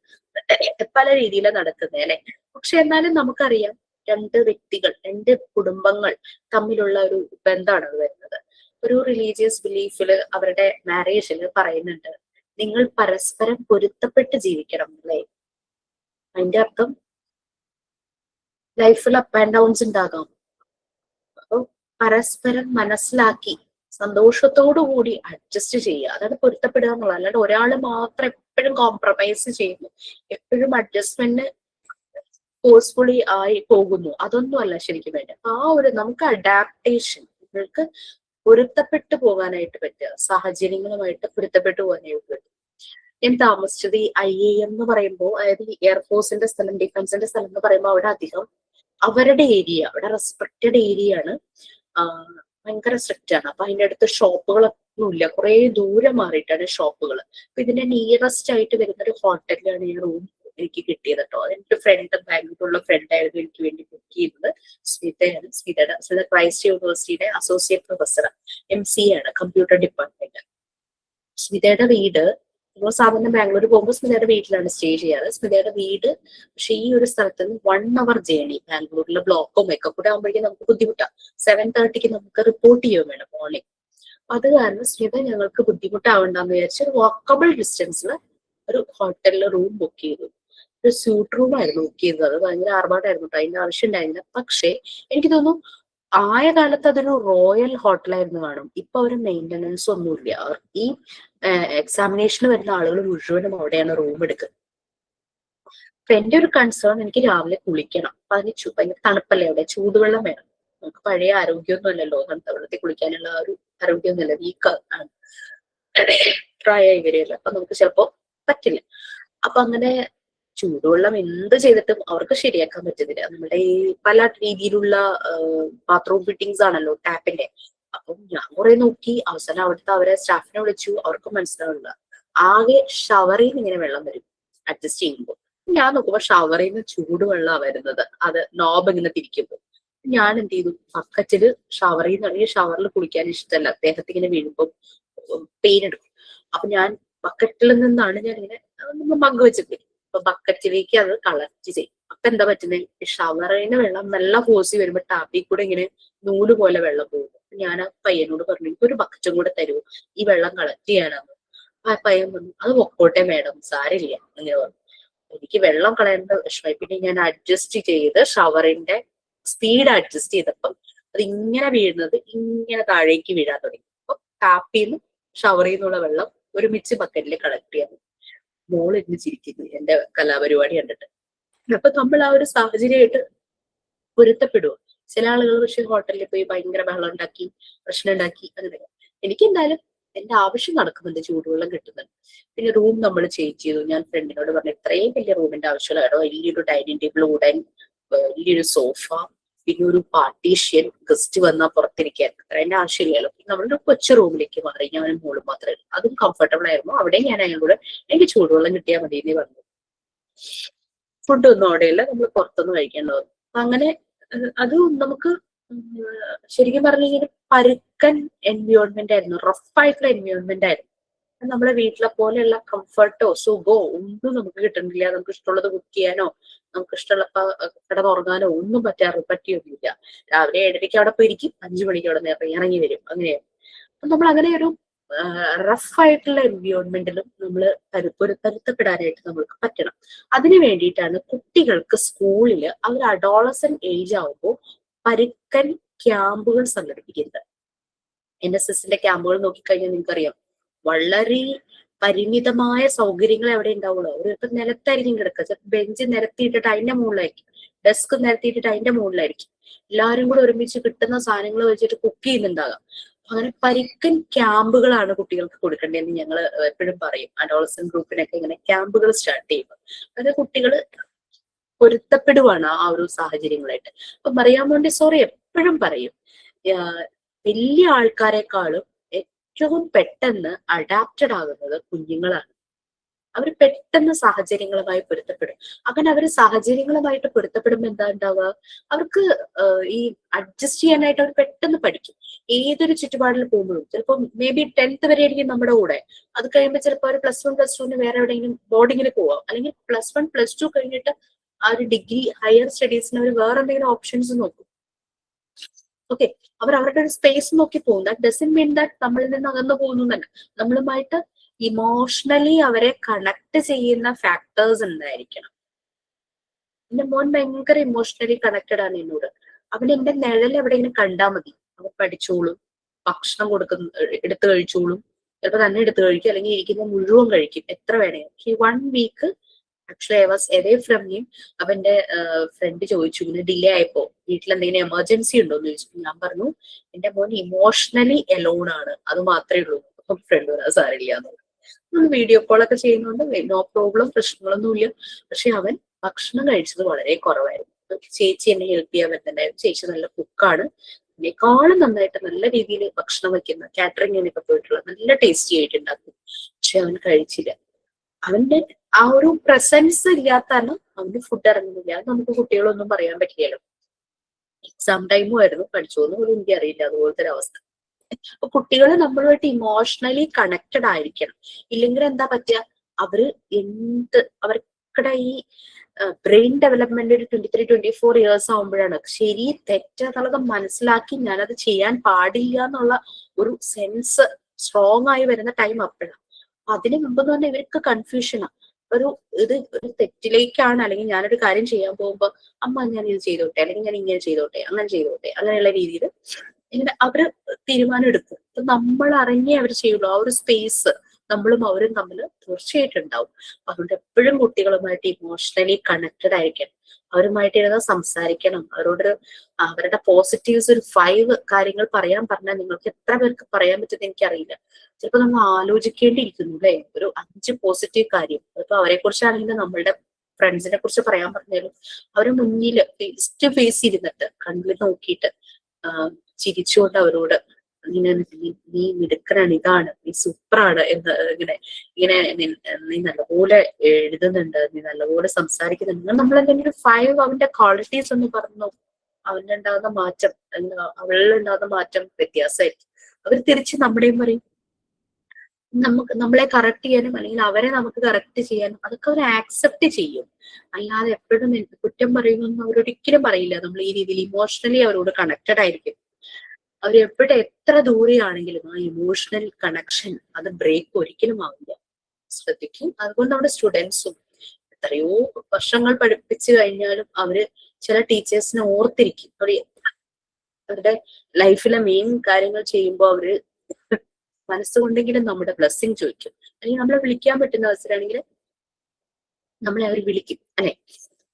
പല രീതിയിലാണ് നടക്കുന്നത് അല്ലെ. പക്ഷെ എന്നാലും നമുക്കറിയാം 2 വ്യക്തികൾ 2 കുടുംബങ്ങൾ തമ്മിലുള്ള ഒരു ബന്ധമാണ് അത് വരുന്നത്. ഒരു റിലീജിയസ് ബിലീഫില് അവരുടെ മാരേജില് പറയുന്നുണ്ട് നിങ്ങൾ പരസ്പരം പൊരുത്തപ്പെട്ട് ജീവിക്കണം അല്ലേ. അതിന്റെ അർത്ഥം ലൈഫിൽ അപ്പ് ആൻഡ് ഡൗൺസ് ഉണ്ടാകാം. അപ്പൊ പരസ്പരം മനസ്സിലാക്കി സന്തോഷത്തോടു കൂടി അഡ്ജസ്റ്റ് ചെയ്യുക, അതാണ് പൊരുത്തപ്പെടുക എന്നുള്ളത്. അല്ലാണ്ട് ഒരാൾ മാത്രം എപ്പോഴും കോംപ്രമൈസ് ചെയ്യുന്നു, എപ്പോഴും അഡ്ജസ്റ്റ്മെന്റ് ഫോഴ്സ്ഫുള്ളി ആയി പോകുന്നു, അതൊന്നും അല്ല ശരിക്കും വേണ്ടത്. ആ ഒരു നമുക്ക് അഡാപ്റ്റേഷൻ, നിങ്ങൾക്ക് പൊരുത്തപ്പെട്ടു പോകാനായിട്ട് പറ്റുക, സാഹചര്യങ്ങളുമായിട്ട് പൊരുത്തപ്പെട്ടു പോകാനായിട്ട് പറ്റും. ഞാൻ താമസിച്ചത് ഈ IAM എന്ന് പറയുമ്പോൾ, അതായത് എയർഫോഴ്സിന്റെ സ്ഥലം, ഡിഫൻസിന്റെ സ്ഥലം എന്ന് പറയുമ്പോൾ അവിടെ അധികം അവരുടെ ഏരിയ, അവിടെ റെസ്ട്രിക്റ്റഡ് ഏരിയ ആണ്, ഭയങ്കര സ്ട്രിക്റ്റ് ആണ്. അപ്പൊ അതിന്റെ അടുത്ത് ഷോപ്പുകളൊന്നും ഇല്ല, കുറെ ദൂരം മാറിയിട്ടാണ് ഷോപ്പുകൾ. അപ്പൊ ഇതിന്റെ നിയറസ്റ്റ് ആയിട്ട് വരുന്ന ഒരു ഹോട്ടലിലാണ് ഈ റൂം എനിക്ക് കിട്ടിയത് കേട്ടോ. എന്റെ ഫ്രണ്ട്, ബാംഗ്ലൂരിലുള്ള ഫ്രണ്ട് ആയിരുന്നു എനിക്ക് വേണ്ടി ബുക്ക് ചെയ്തത്. സ്മിതയാണ്. സ്മിത ക്രൈസ്റ്റ് യൂണിവേഴ്സിറ്റിയുടെ അസോസിയേറ്റ് പ്രൊഫസർ, MCA ആണ്, കമ്പ്യൂട്ടർ ഡിപ്പാർട്ട്മെന്റ്. സ്മിതയുടെ വീട്, നമ്മൾ സാധാരണ ബാംഗ്ലൂർ പോകുമ്പോൾ സ്മിതയുടെ വീട്ടിലാണ് സ്റ്റേ ചെയ്യാറ്. സ്മിതയുടെ വീട് പക്ഷെ ഈ ഒരു സ്ഥലത്ത് നിന്ന് 1 hour ജേണി, ബാംഗ്ലൂരിലെ ബ്ലോക്കും ഒക്കെ കൂടെ ആകുമ്പോഴേക്കും നമുക്ക് ബുദ്ധിമുട്ടാണ്. 7:30 നമുക്ക് റിപ്പോർട്ട് ചെയ്യുകയും വേണം മോർണിംഗ്. അത് കാരണം സ്മിത ഞങ്ങൾക്ക് ബുദ്ധിമുട്ടാവണ്ടെന്ന് വിചാരിച്ച് ഒരു വാക്കബിൾ ഡിസ്റ്റൻസിൽ ഒരു ഹോട്ടലിൽ റൂം ബുക്ക് ചെയ്തു. ഒരു സ്യൂട്ട് റൂം ആയിരുന്നു ബുക്ക് ചെയ്തത്. അത് ഭയങ്കര ആർഭാടായിരുന്നു കേട്ടോ, അതിന്റെ ആവശ്യം ഉണ്ടായിരുന്നില്ല. പക്ഷേ എനിക്ക് തോന്നുന്നു ആയ കാലത്ത് അതൊരു റോയൽ ഹോട്ടലായിരുന്നു കാണും. ഇപ്പൊ അവര് മെയിൻ്റനൻസ് ഒന്നുമില്ല. ഈ എക്സാമിനേഷന് വരുന്ന ആളുകൾ മുഴുവനും അവിടെയാണ് റൂം എടുക്കുന്നത്. അപ്പൊ എന്റെ ഒരു കൺസേൺ, എനിക്ക് രാവിലെ കുളിക്കണം. അപ്പൊ അതിന് ഭയങ്കര തണുപ്പല്ലേ അവിടെ, ചൂടുവെള്ളം വേണം. നമുക്ക് പഴയ ആരോഗ്യമൊന്നും അല്ലല്ലോ, തണുത്ത വെള്ളത്തിൽ കുളിക്കാനുള്ള ഒരു ആരോഗ്യമൊന്നുമില്ല, വീക്ക് ആണ്, പ്രായമായി വരികയല്ല. അപ്പൊ നമുക്ക് ചിലപ്പോ പറ്റില്ല. അപ്പൊ അങ്ങനെ ചൂടുവെള്ളം എന്ത് ചെയ്തിട്ടും അവർക്ക് ശരിയാക്കാൻ പറ്റുന്നില്ല. നമ്മുടെ ഈ പല രീതിയിലുള്ള ബാത്റൂം ഫിറ്റിങ്സ് ആണല്ലോ ടാപ്പിന്റെ. അപ്പം ഞാൻ കുറെ നോക്കി, അവസാനം അവിടുത്തെ അവരെ സ്റ്റാഫിനെ വിളിച്ചു, അവർക്ക് മനസ്സിലാവില്ല. ആകെ ഷവറിൽ നിന്ന് ഇങ്ങനെ വെള്ളം വരും അഡ്ജസ്റ്റ് ചെയ്യുമ്പോൾ. ഞാൻ നോക്കുമ്പോ ഷവറിൽ നിന്ന് ചൂടുവെള്ളമാണ് വരുന്നത്, അത് നോബ് ഇങ്ങനെ തിരിക്കുമ്പോൾ. ഞാൻ എന്ത് ചെയ്തു, ബക്കറ്റില് ഷവറിൽ നിന്ന്, ഷവറിൽ കുളിക്കാൻ ഇഷ്ടമല്ല, ദേഹത്ത് ഇങ്ങനെ വീഴുമ്പോൾ പെയിൻ എടുക്കും. അപ്പൊ ഞാൻ ബക്കറ്റിൽ നിന്നാണ് ഞാൻ ഇങ്ങനെ മഗ് വെച്ചിട്ട് അപ്പൊ ബക്കറ്റിലേക്ക് അത് കളക്ട് ചെയ്യും. അപ്പൊ എന്താ പറ്റുന്നത്, ഈ ഷവറിന് വെള്ളം നല്ല ഫോഴ്സി വരുമ്പോ ടാപ്പിൽ കൂടെ ഇങ്ങനെ നൂല് പോലെ വെള്ളം പോകും. ഞാൻ ആ പയ്യനോട് പറഞ്ഞു, എനിക്കൊരു ബക്കറ്റും കൂടെ തരുമോ, ഈ വെള്ളം കളക്ട് ചെയ്യാനാണ്. ആ പയ്യൻ പറഞ്ഞു, അത് പൊക്കോട്ടെ മാഡം, സാരില്ല അങ്ങനെ പറഞ്ഞു. എനിക്ക് വെള്ളം കളയേണ്ട വിഷമമായി. പിന്നെ ഞാൻ അഡ്ജസ്റ്റ് ചെയ്ത് ഷവറിന്റെ സ്പീഡ് അഡ്ജസ്റ്റ് ചെയ്തപ്പം അത് ഇങ്ങനെ വീഴുന്നത് ഇങ്ങനെ താഴേക്ക് വീഴാൻ തുടങ്ങി. അപ്പൊ ടാപ്പിൽ നിന്ന് ഷവറിൽ നിന്നുള്ള വെള്ളം ഒരുമിച്ച് ബക്കറ്റിൽ കളക്ട് ചെയ്യാൻ. മോൾ ഇരുന്ന് ചിരിക്കുന്നു എന്റെ കലാപരിപാടി കണ്ടിട്ട്. അപ്പൊ നമ്മൾ ആ ഒരു സാഹചര്യമായിട്ട് പൊരുത്തപ്പെടുക. ചില ആളുകൾ പക്ഷെ ഹോട്ടലിൽ പോയി ഭയങ്കര ബഹളം ഉണ്ടാക്കി, പ്രശ്നം ഉണ്ടാക്കി, അങ്ങനെ. എനിക്ക് എന്തായാലും എന്റെ ആവശ്യം നടക്കുന്നുണ്ട്, ചൂടുവെള്ളം കിട്ടുന്നുണ്ട്. പിന്നെ റൂം നമ്മൾ ചേഞ്ച് ചെയ്തു. ഞാൻ ഫ്രണ്ടിനോട് പറഞ്ഞു, ഇത്രയും വലിയ റൂമിന്റെ ആവശ്യമില്ല കേട്ടോ, വലിയൊരു ഡൈനിങ് ടേബിൾ, വുഡൻ വലിയൊരു സോഫ, പിന്നെ ഒരു പാർട്ടീഷ്യൻ, ഗസ്റ്റ് വന്നാൽ പുറത്തിരിക്കാൻ, അത്രേന്റെ ആവശ്യമില്ലല്ലോ. നമ്മളൊരു കൊച്ചു റൂമിലേക്ക് മാറി, ഞാനും മോളും മാത്രമേ ഉള്ളൂ. അതും കംഫർട്ടബിൾ ആയിരുന്നു. അവിടെ ഞാൻ അയാളോട് എനിക്ക് ചൂടുവെള്ളം കിട്ടിയാൽ മതി എന്ന് പറഞ്ഞു. ഫുഡൊന്നും അവിടെയില്ല, നമ്മൾ പുറത്തുനിന്ന് കഴിക്കേണ്ടത്. അങ്ങനെ അത് നമുക്ക് ശരിക്കും പറഞ്ഞു കഴിഞ്ഞാൽ പരുക്കൻ എൻവയോൺമെന്റ് ആയിരുന്നു, റഫായിട്ടുള്ള എൻവയോൺമെന്റ് ആയിരുന്നു. നമ്മളെ വീട്ടിലെ പോലെയുള്ള കംഫർട്ടോ സുഖോ ഒന്നും നമുക്ക് കിട്ടുന്നില്ല. നമുക്ക് ഇഷ്ടമുള്ളത് കുക്ക് ചെയ്യാനോ നമുക്ക് ഇഷ്ടമുള്ള കിടന്നുറങ്ങാനോ ഒന്നും പറ്റിയൊന്നുമില്ല. രാവിലെ 7:30 അവിടെ പോയിരിക്കും, 5 മണിക്ക് അവിടെ ഇറങ്ങി വരും, അങ്ങനെയാണ്. അപ്പൊ നമ്മൾ അങ്ങനെ ഒരു റഫായിട്ടുള്ള എൻവയോൺമെന്റിലും നമ്മൾ പൊരുത്തപ്പെടാനായിട്ട് നമ്മൾക്ക് പറ്റണം. അതിനു വേണ്ടിയിട്ടാണ് കുട്ടികൾക്ക് സ്കൂളിൽ അവർ അഡോളസന്റ് ഏജ് ആവുമ്പോൾ പരുക്കൻ ക്യാമ്പുകൾ സംഘടിപ്പിക്കുന്നത്. NSSന്റെ ക്യാമ്പുകൾ നോക്കിക്കഴിഞ്ഞാൽ നിങ്ങൾക്കറിയാം, വളരെ പരിമിതമായ സൗകര്യങ്ങൾ എവിടെ ഉണ്ടാവുള്ളൂ. അവർക്ക് നിലത്തായിരിക്കും കിടക്കുക, ചിലപ്പോൾ ബെഞ്ച് നിരത്തിയിട്ടിട്ട് അതിന്റെ മുകളിലായിരിക്കും, ഡെസ്ക് നിരത്തിയിട്ടിട്ട് അതിന്റെ മുകളിലായിരിക്കും. എല്ലാവരും കൂടെ ഒരുമിച്ച് കിട്ടുന്ന സാധനങ്ങൾ വെച്ചിട്ട് കുക്ക് ചെയ്യുന്നുണ്ടാകാം. അങ്ങനെ പരുക്കൻ ക്യാമ്പുകളാണ് കുട്ടികൾക്ക് കൊടുക്കേണ്ടതെന്ന് ഞങ്ങൾ എപ്പോഴും പറയും. അഡോളസന്റ് ഗ്രൂപ്പിനൊക്കെ ഇങ്ങനെ ക്യാമ്പുകൾ സ്റ്റാർട്ട് ചെയ്യുമ്പോൾ അത് കുട്ടികൾ പൊരുത്തപ്പെടുവാണ് ആ ഒരു സാഹചര്യങ്ങളായിട്ട്. അപ്പൊ മറിയാം മോണ്ടിസോറി എപ്പോഴും പറയും, വലിയ ആൾക്കാരെക്കാളും ഏറ്റവും പെട്ടെന്ന് അഡാപ്റ്റഡ് ആകുന്നത് കുഞ്ഞുങ്ങളാണ്. അവർ പെട്ടെന്ന് സാഹചര്യങ്ങളുമായി പൊരുത്തപ്പെടും. അങ്ങനെ അവർ സാഹചര്യങ്ങളുമായിട്ട് പൊരുത്തപ്പെടുമ്പോൾ എന്താ ഉണ്ടാവുക, അവർക്ക് ഈ അഡ്ജസ്റ്റ് ചെയ്യാനായിട്ട് അവർ പെട്ടെന്ന് പഠിക്കും. ഏതൊരു ചുറ്റുപാടിൽ പോകുമ്പോഴും ചിലപ്പോൾ മേ ബി 10th വരെ ആയിരിക്കും നമ്മുടെ കൂടെ, അത് കഴിയുമ്പോൾ ചിലപ്പോൾ അവർ +1 +2 വേറെ എവിടെയെങ്കിലും ബോർഡിങ്ങിന് പോവാം, അല്ലെങ്കിൽ +1 +2 കഴിഞ്ഞിട്ട് ആ ഒരു ഡിഗ്രി ഹയർ സ്റ്റഡീസിന് അവർ വേറെ എന്തെങ്കിലും ഓപ്ഷൻസ് നോക്കും. ഓക്കെ, അവർ അവരുടെ ഒരു സ്പേസ് നോക്കി പോകും. ദാറ്റ് ഡസന്റ് മീൻ ദാറ്റ് നമ്മളിൽ നിന്ന് അകന്നു പോകുന്നു എന്നല്ല. നമ്മളുമായിട്ട് ഇമോഷണലി അവരെ കണക്ട് ചെയ്യുന്ന ഫാക്ടേഴ്സ് എന്തായിരിക്കണം. എന്റെ മോൻ ഭയങ്കര ഇമോഷണലി കണക്റ്റഡ് ആണ് എന്നോട്. അവൻ എന്റെ നിഴൽ എവിടെയെങ്കിലും കണ്ടാൽ മതി, അവൻ പഠിച്ചോളും, ഭക്ഷണം എടുത്തു കഴിച്ചോളും, ചിലപ്പോൾ തന്നെ എടുത്തു കഴിക്കും, അല്ലെങ്കിൽ ഇരിക്കുന്ന മുഴുവൻ കഴിക്കും, എത്ര വേണമെങ്കിലും. 1 week actually I was away from him. അവന്റെ ഫ്രണ്ട് ചോദിച്ചു, ഇങ്ങനെ ഡിലേ ആയപ്പോ വീട്ടിൽ എന്തെങ്കിലും എമർജൻസി ഉണ്ടോ എന്ന് ചോദിച്ചു. ഞാൻ പറഞ്ഞു, എന്റെ മോൻ ഇമോഷണലി എലോൺ ആണ്, അത് മാത്രമേ ഉള്ളൂ. അപ്പം ഫ്രണ്ട് പറയാൻ സാരില്ല എന്ന്. വീഡിയോ കോളൊക്കെ ചെയ്യുന്നുണ്ട്, നോ പ്രോബ്ലം, പ്രശ്നങ്ങളൊന്നുമില്ല. പക്ഷെ അവൻ ഭക്ഷണം കഴിച്ചത് വളരെ കുറവായിരുന്നു. ചേച്ചി എന്നെ ഹെൽപ്പ് ചെയ്യാൻ പറ്റുന്നുണ്ടായിരുന്നു. ചേച്ചി നല്ല കുക്കാണ്, എന്നെക്കാളും നന്നായിട്ട് നല്ല രീതിയിൽ ഭക്ഷണം വെക്കുന്ന, കാറ്ററിങ്ങിനൊക്കെ പോയിട്ടുള്ള നല്ല ടേസ്റ്റി ആയിട്ട് ഉണ്ടാക്കും. പക്ഷെ അവൻ കഴിച്ചില്ല. അവന്റെ ആ ഒരു പ്രസൻസ് ഇല്ലാത്താണ് അവന് ഫുഡ് ഇറങ്ങുന്നില്ല. അത് നമുക്ക് കുട്ടികളൊന്നും പറയാൻ പറ്റില്ലല്ലോ. എക്സാം ടൈമും ആയിരുന്നു, പഠിച്ചോന്ന് പോലും എനിക്ക് അറിയില്ല, അതുപോലത്തെ ഒരു അവസ്ഥ. അപ്പൊ കുട്ടികൾ നമ്മളുമായിട്ട് ഇമോഷണലി കണക്റ്റഡ് ആയിരിക്കണം. ഇല്ലെങ്കിൽ എന്താ പറ്റുക, അവര് അവർക്കിടെ ഈ ബ്രെയിൻ ഡെവലപ്മെന്റ് ഒരു 23-24 ഇയേഴ്സ് ആവുമ്പോഴാണ് ശരി തെറ്റെന്നുള്ളത് മനസ്സിലാക്കി ഞാനത് ചെയ്യാൻ പാടില്ല എന്നുള്ള ഒരു സെൻസ് സ്ട്രോങ് ആയി വരുന്ന ടൈം അപ്പോഴാണ്. അതിന് മുമ്പ് എന്ന് പറഞ്ഞാൽ ഇവർക്ക് കൺഫ്യൂഷനാണ്. ഒരു ഒരു തെറ്റിലേക്കാണ്, അല്ലെങ്കിൽ ഞാനൊരു കാര്യം ചെയ്യാൻ പോകുമ്പോ അമ്മ ഞാൻ ഇത് ചെയ്തോട്ടെ, അല്ലെങ്കിൽ ഞാൻ ഇങ്ങനെ ചെയ്തോട്ടെ, അങ്ങനെ ചെയ്തോട്ടെ, അങ്ങനെയുള്ള രീതിയിൽ ഇങ്ങനെ അവര് തീരുമാനം എടുക്കും. അപ്പൊ നമ്മൾ അറിഞ്ഞേ അവർ ചെയ്യുള്ളൂ. ആ ഒരു സ്പേസ് നമ്മളും അവരും തമ്മിൽ തീർച്ചയായിട്ടും ഉണ്ടാവും. അതുകൊണ്ട് എപ്പോഴും കുട്ടികളുമായിട്ട് ഇമോഷണലി കണക്റ്റഡ് ആയിരിക്കണം. അവരുമായിട്ട് ഇരുന്ന് സംസാരിക്കണം. അവരുടെ പോസിറ്റീവ്സ് ഒരു 5 കാര്യങ്ങൾ പറയാൻ പറഞ്ഞാൽ നിങ്ങൾക്ക് എത്ര പേർക്ക് പറയാൻ പറ്റുമെന്ന് എനിക്കറിയില്ല. ചിലപ്പോൾ നമ്മൾ ആലോചിക്കേണ്ടിയിരിക്കുന്നു അല്ലെ, ഒരു 5 പോസിറ്റീവ് കാര്യം. അതിപ്പോ അവരെ കുറിച്ചാണെങ്കിലും നമ്മളുടെ ഫ്രണ്ട്സിനെ കുറിച്ച് പറയാൻ പറഞ്ഞാലും അവരെ മുന്നിൽ ഫേസ് ടു ഫേസ് ഇരുന്നിട്ട് കണ്ണിൽ നോക്കിയിട്ട് ചിരിച്ചുകൊണ്ട് അവരോട് ഇങ്ങനെ നീ മിടുക്കനാണ്, ഇതാണ്, നീ സൂപ്പറാണ് എന്ന് ഇങ്ങനെ നീ നല്ലപോലെ എഴുതുന്നുണ്ട്, നീ നല്ലപോലെ സംസാരിക്കുന്നുണ്ട്, നമ്മൾ എന്തെങ്കിലും 5 അവന്റെ ക്വാളിറ്റീസ് ഒന്ന് പറഞ്ഞു, അവന്റെ ഉണ്ടാകുന്ന മാറ്റം, അവളിൽ ഉണ്ടാകുന്ന മാറ്റം വ്യത്യാസമായിരിക്കും. അവർ തിരിച്ച് നമ്മുടെയും പറയും, നമ്മളെ കറക്റ്റ് ചെയ്യാനും അല്ലെങ്കിൽ അവരെ നമുക്ക് കറക്റ്റ് ചെയ്യാനും അതൊക്കെ അവർ ആക്സെപ്റ്റ് ചെയ്യും. അല്ലാതെ എപ്പോഴും കുറ്റം പറയുമെന്ന് അവരൊരിക്കലും പറയില്ല. നമ്മൾ ഈ രീതിയിൽ ഇമോഷണലി അവരോട് കണക്റ്റഡ് ആയിരിക്കും. അവർ എത്ര ദൂരെയാണെങ്കിലും ആ ഇമോഷണൽ കണക്ഷൻ അത് ബ്രേക്ക് ഒരിക്കലും ആവില്ല. ശ്രദ്ധിക്കും. അതുകൊണ്ട് നമ്മുടെ സ്റ്റുഡൻസും എത്രയോ വർഷങ്ങൾ പഠിപ്പിച്ചു കഴിഞ്ഞാലും അവര് ചില ടീച്ചേഴ്സിനെ ഓർത്തിരിക്കും. അവരുടെ ലൈഫിലെ മെയിൻ കാര്യങ്ങൾ ചെയ്യുമ്പോൾ അവര് മനസ്സുകൊണ്ടെങ്കിലും നമ്മുടെ ബ്ലെസ്സിങ് ചോദിക്കും. അല്ലെങ്കിൽ നമ്മളെ വിളിക്കാൻ പറ്റുന്ന അവസരമാണെങ്കിൽ നമ്മളെ അവർ വിളിക്കും അല്ലെ.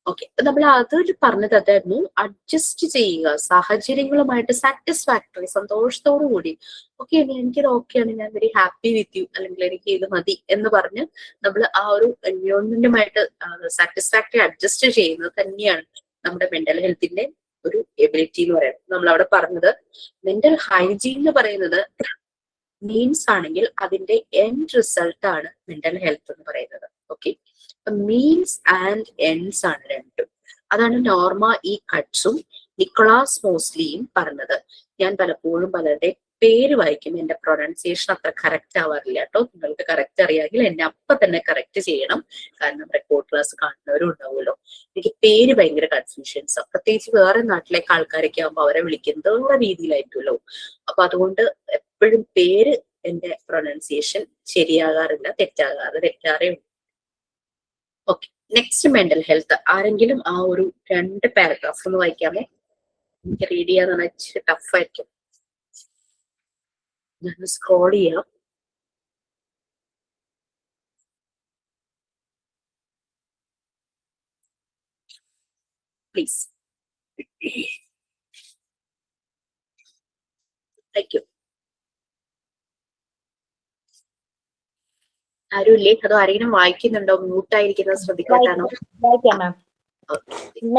ഓക്കെ, നമ്മൾ അതൊരു പറഞ്ഞത് അതായിരുന്നു, അഡ്ജസ്റ്റ് ചെയ്യുക സാഹചര്യങ്ങളുമായിട്ട്, സാറ്റിസ്ഫാക്ടറി, സന്തോഷത്തോടു കൂടി. ഓക്കെ, എനിക്കിത് ഓക്കെയാണ്, ഞാൻ വെരി ഹാപ്പി വിത്ത് യു, അല്ലെങ്കിൽ എനിക്ക് ഇത് മതി എന്ന് പറഞ്ഞ് നമ്മൾ ആ ഒരു എൻവയോൺമെന്റുമായിട്ട് സാറ്റിസ്ഫാക്ടറി അഡ്ജസ്റ്റ് ചെയ്യുന്നത് തന്നെയാണ് നമ്മുടെ മെന്റൽ ഹെൽത്തിന്റെ ഒരു എബിലിറ്റി എന്ന് പറയുന്നത്. നമ്മൾ അവിടെ പറഞ്ഞത് മെന്റൽ ഹൈജീൻ എന്ന് പറയുന്നത് മീൻസ് ആണെങ്കിൽ അതിന്റെ എൻഡ് റിസൾട്ട് ആണ് മെന്റൽ ഹെൽത്ത് എന്ന് പറയുന്നത്. ഓക്കെ, മീൻസ് ആൻഡ് എൻഡ്സ് ആണ് രണ്ടും. അതാണ് നോർമ ഇ കട്ട്സും നിക്കോളാസ് മോസ്ലിയും പറഞ്ഞത്. ഞാൻ പലപ്പോഴും പലരുടെ പേര് വായിക്കും, എന്റെ പ്രൊനൗൺസിയേഷൻ അത്ര കറക്റ്റ് ആവാറില്ല കേട്ടോ. നിങ്ങൾക്ക് കറക്റ്റ് അറിയാമെങ്കിൽ എന്നെ അപ്പൊ തന്നെ കറക്റ്റ് ചെയ്യണം, കാരണം റെക്കോർഡ് ക്ലാസ് കാണുന്നവരും ഉണ്ടാവുമല്ലോ. എനിക്ക് പേര് ഭയങ്കര കൺഫ്യൂഷൻസ്, പ്രത്യേകിച്ച് വേറെ നാട്ടിലേക്ക് ആൾക്കാരൊക്കെ ആകുമ്പോൾ അവരെ വിളിക്കുന്നത് വേറെ രീതിയിലായിരിക്കുമല്ലോ. അപ്പൊ അതുകൊണ്ട് എപ്പോഴും പേര് എന്റെ പ്രൊനൗൺസിയേഷൻ ശരിയാകാറില്ല, തെറ്റാറേ ഉള്ളൂ. Okay, next mental health. ആരെങ്കിലും ആ ഒരു 2 പാരഗ്രാഫ് ഒന്ന് വായിക്കാമോ? എനിക്ക് റീഡ് ചെയ്യാന്ന് പറഞ്ഞാൽ ഇച്ചിരി ടഫ് ആയിരിക്കും. ഞാൻ സ്ക്രോൾ ചെയ്യാം. പ്ലീസ്. Thank you. ആരുമില്ലേ? അതോ ആരെങ്കിലും വായിക്കുന്നുണ്ടോ? മ്യൂട്ടായിരിക്കുന്നത് ശ്രദ്ധിക്കാട്ടാണോ? വായിക്കാം മാം.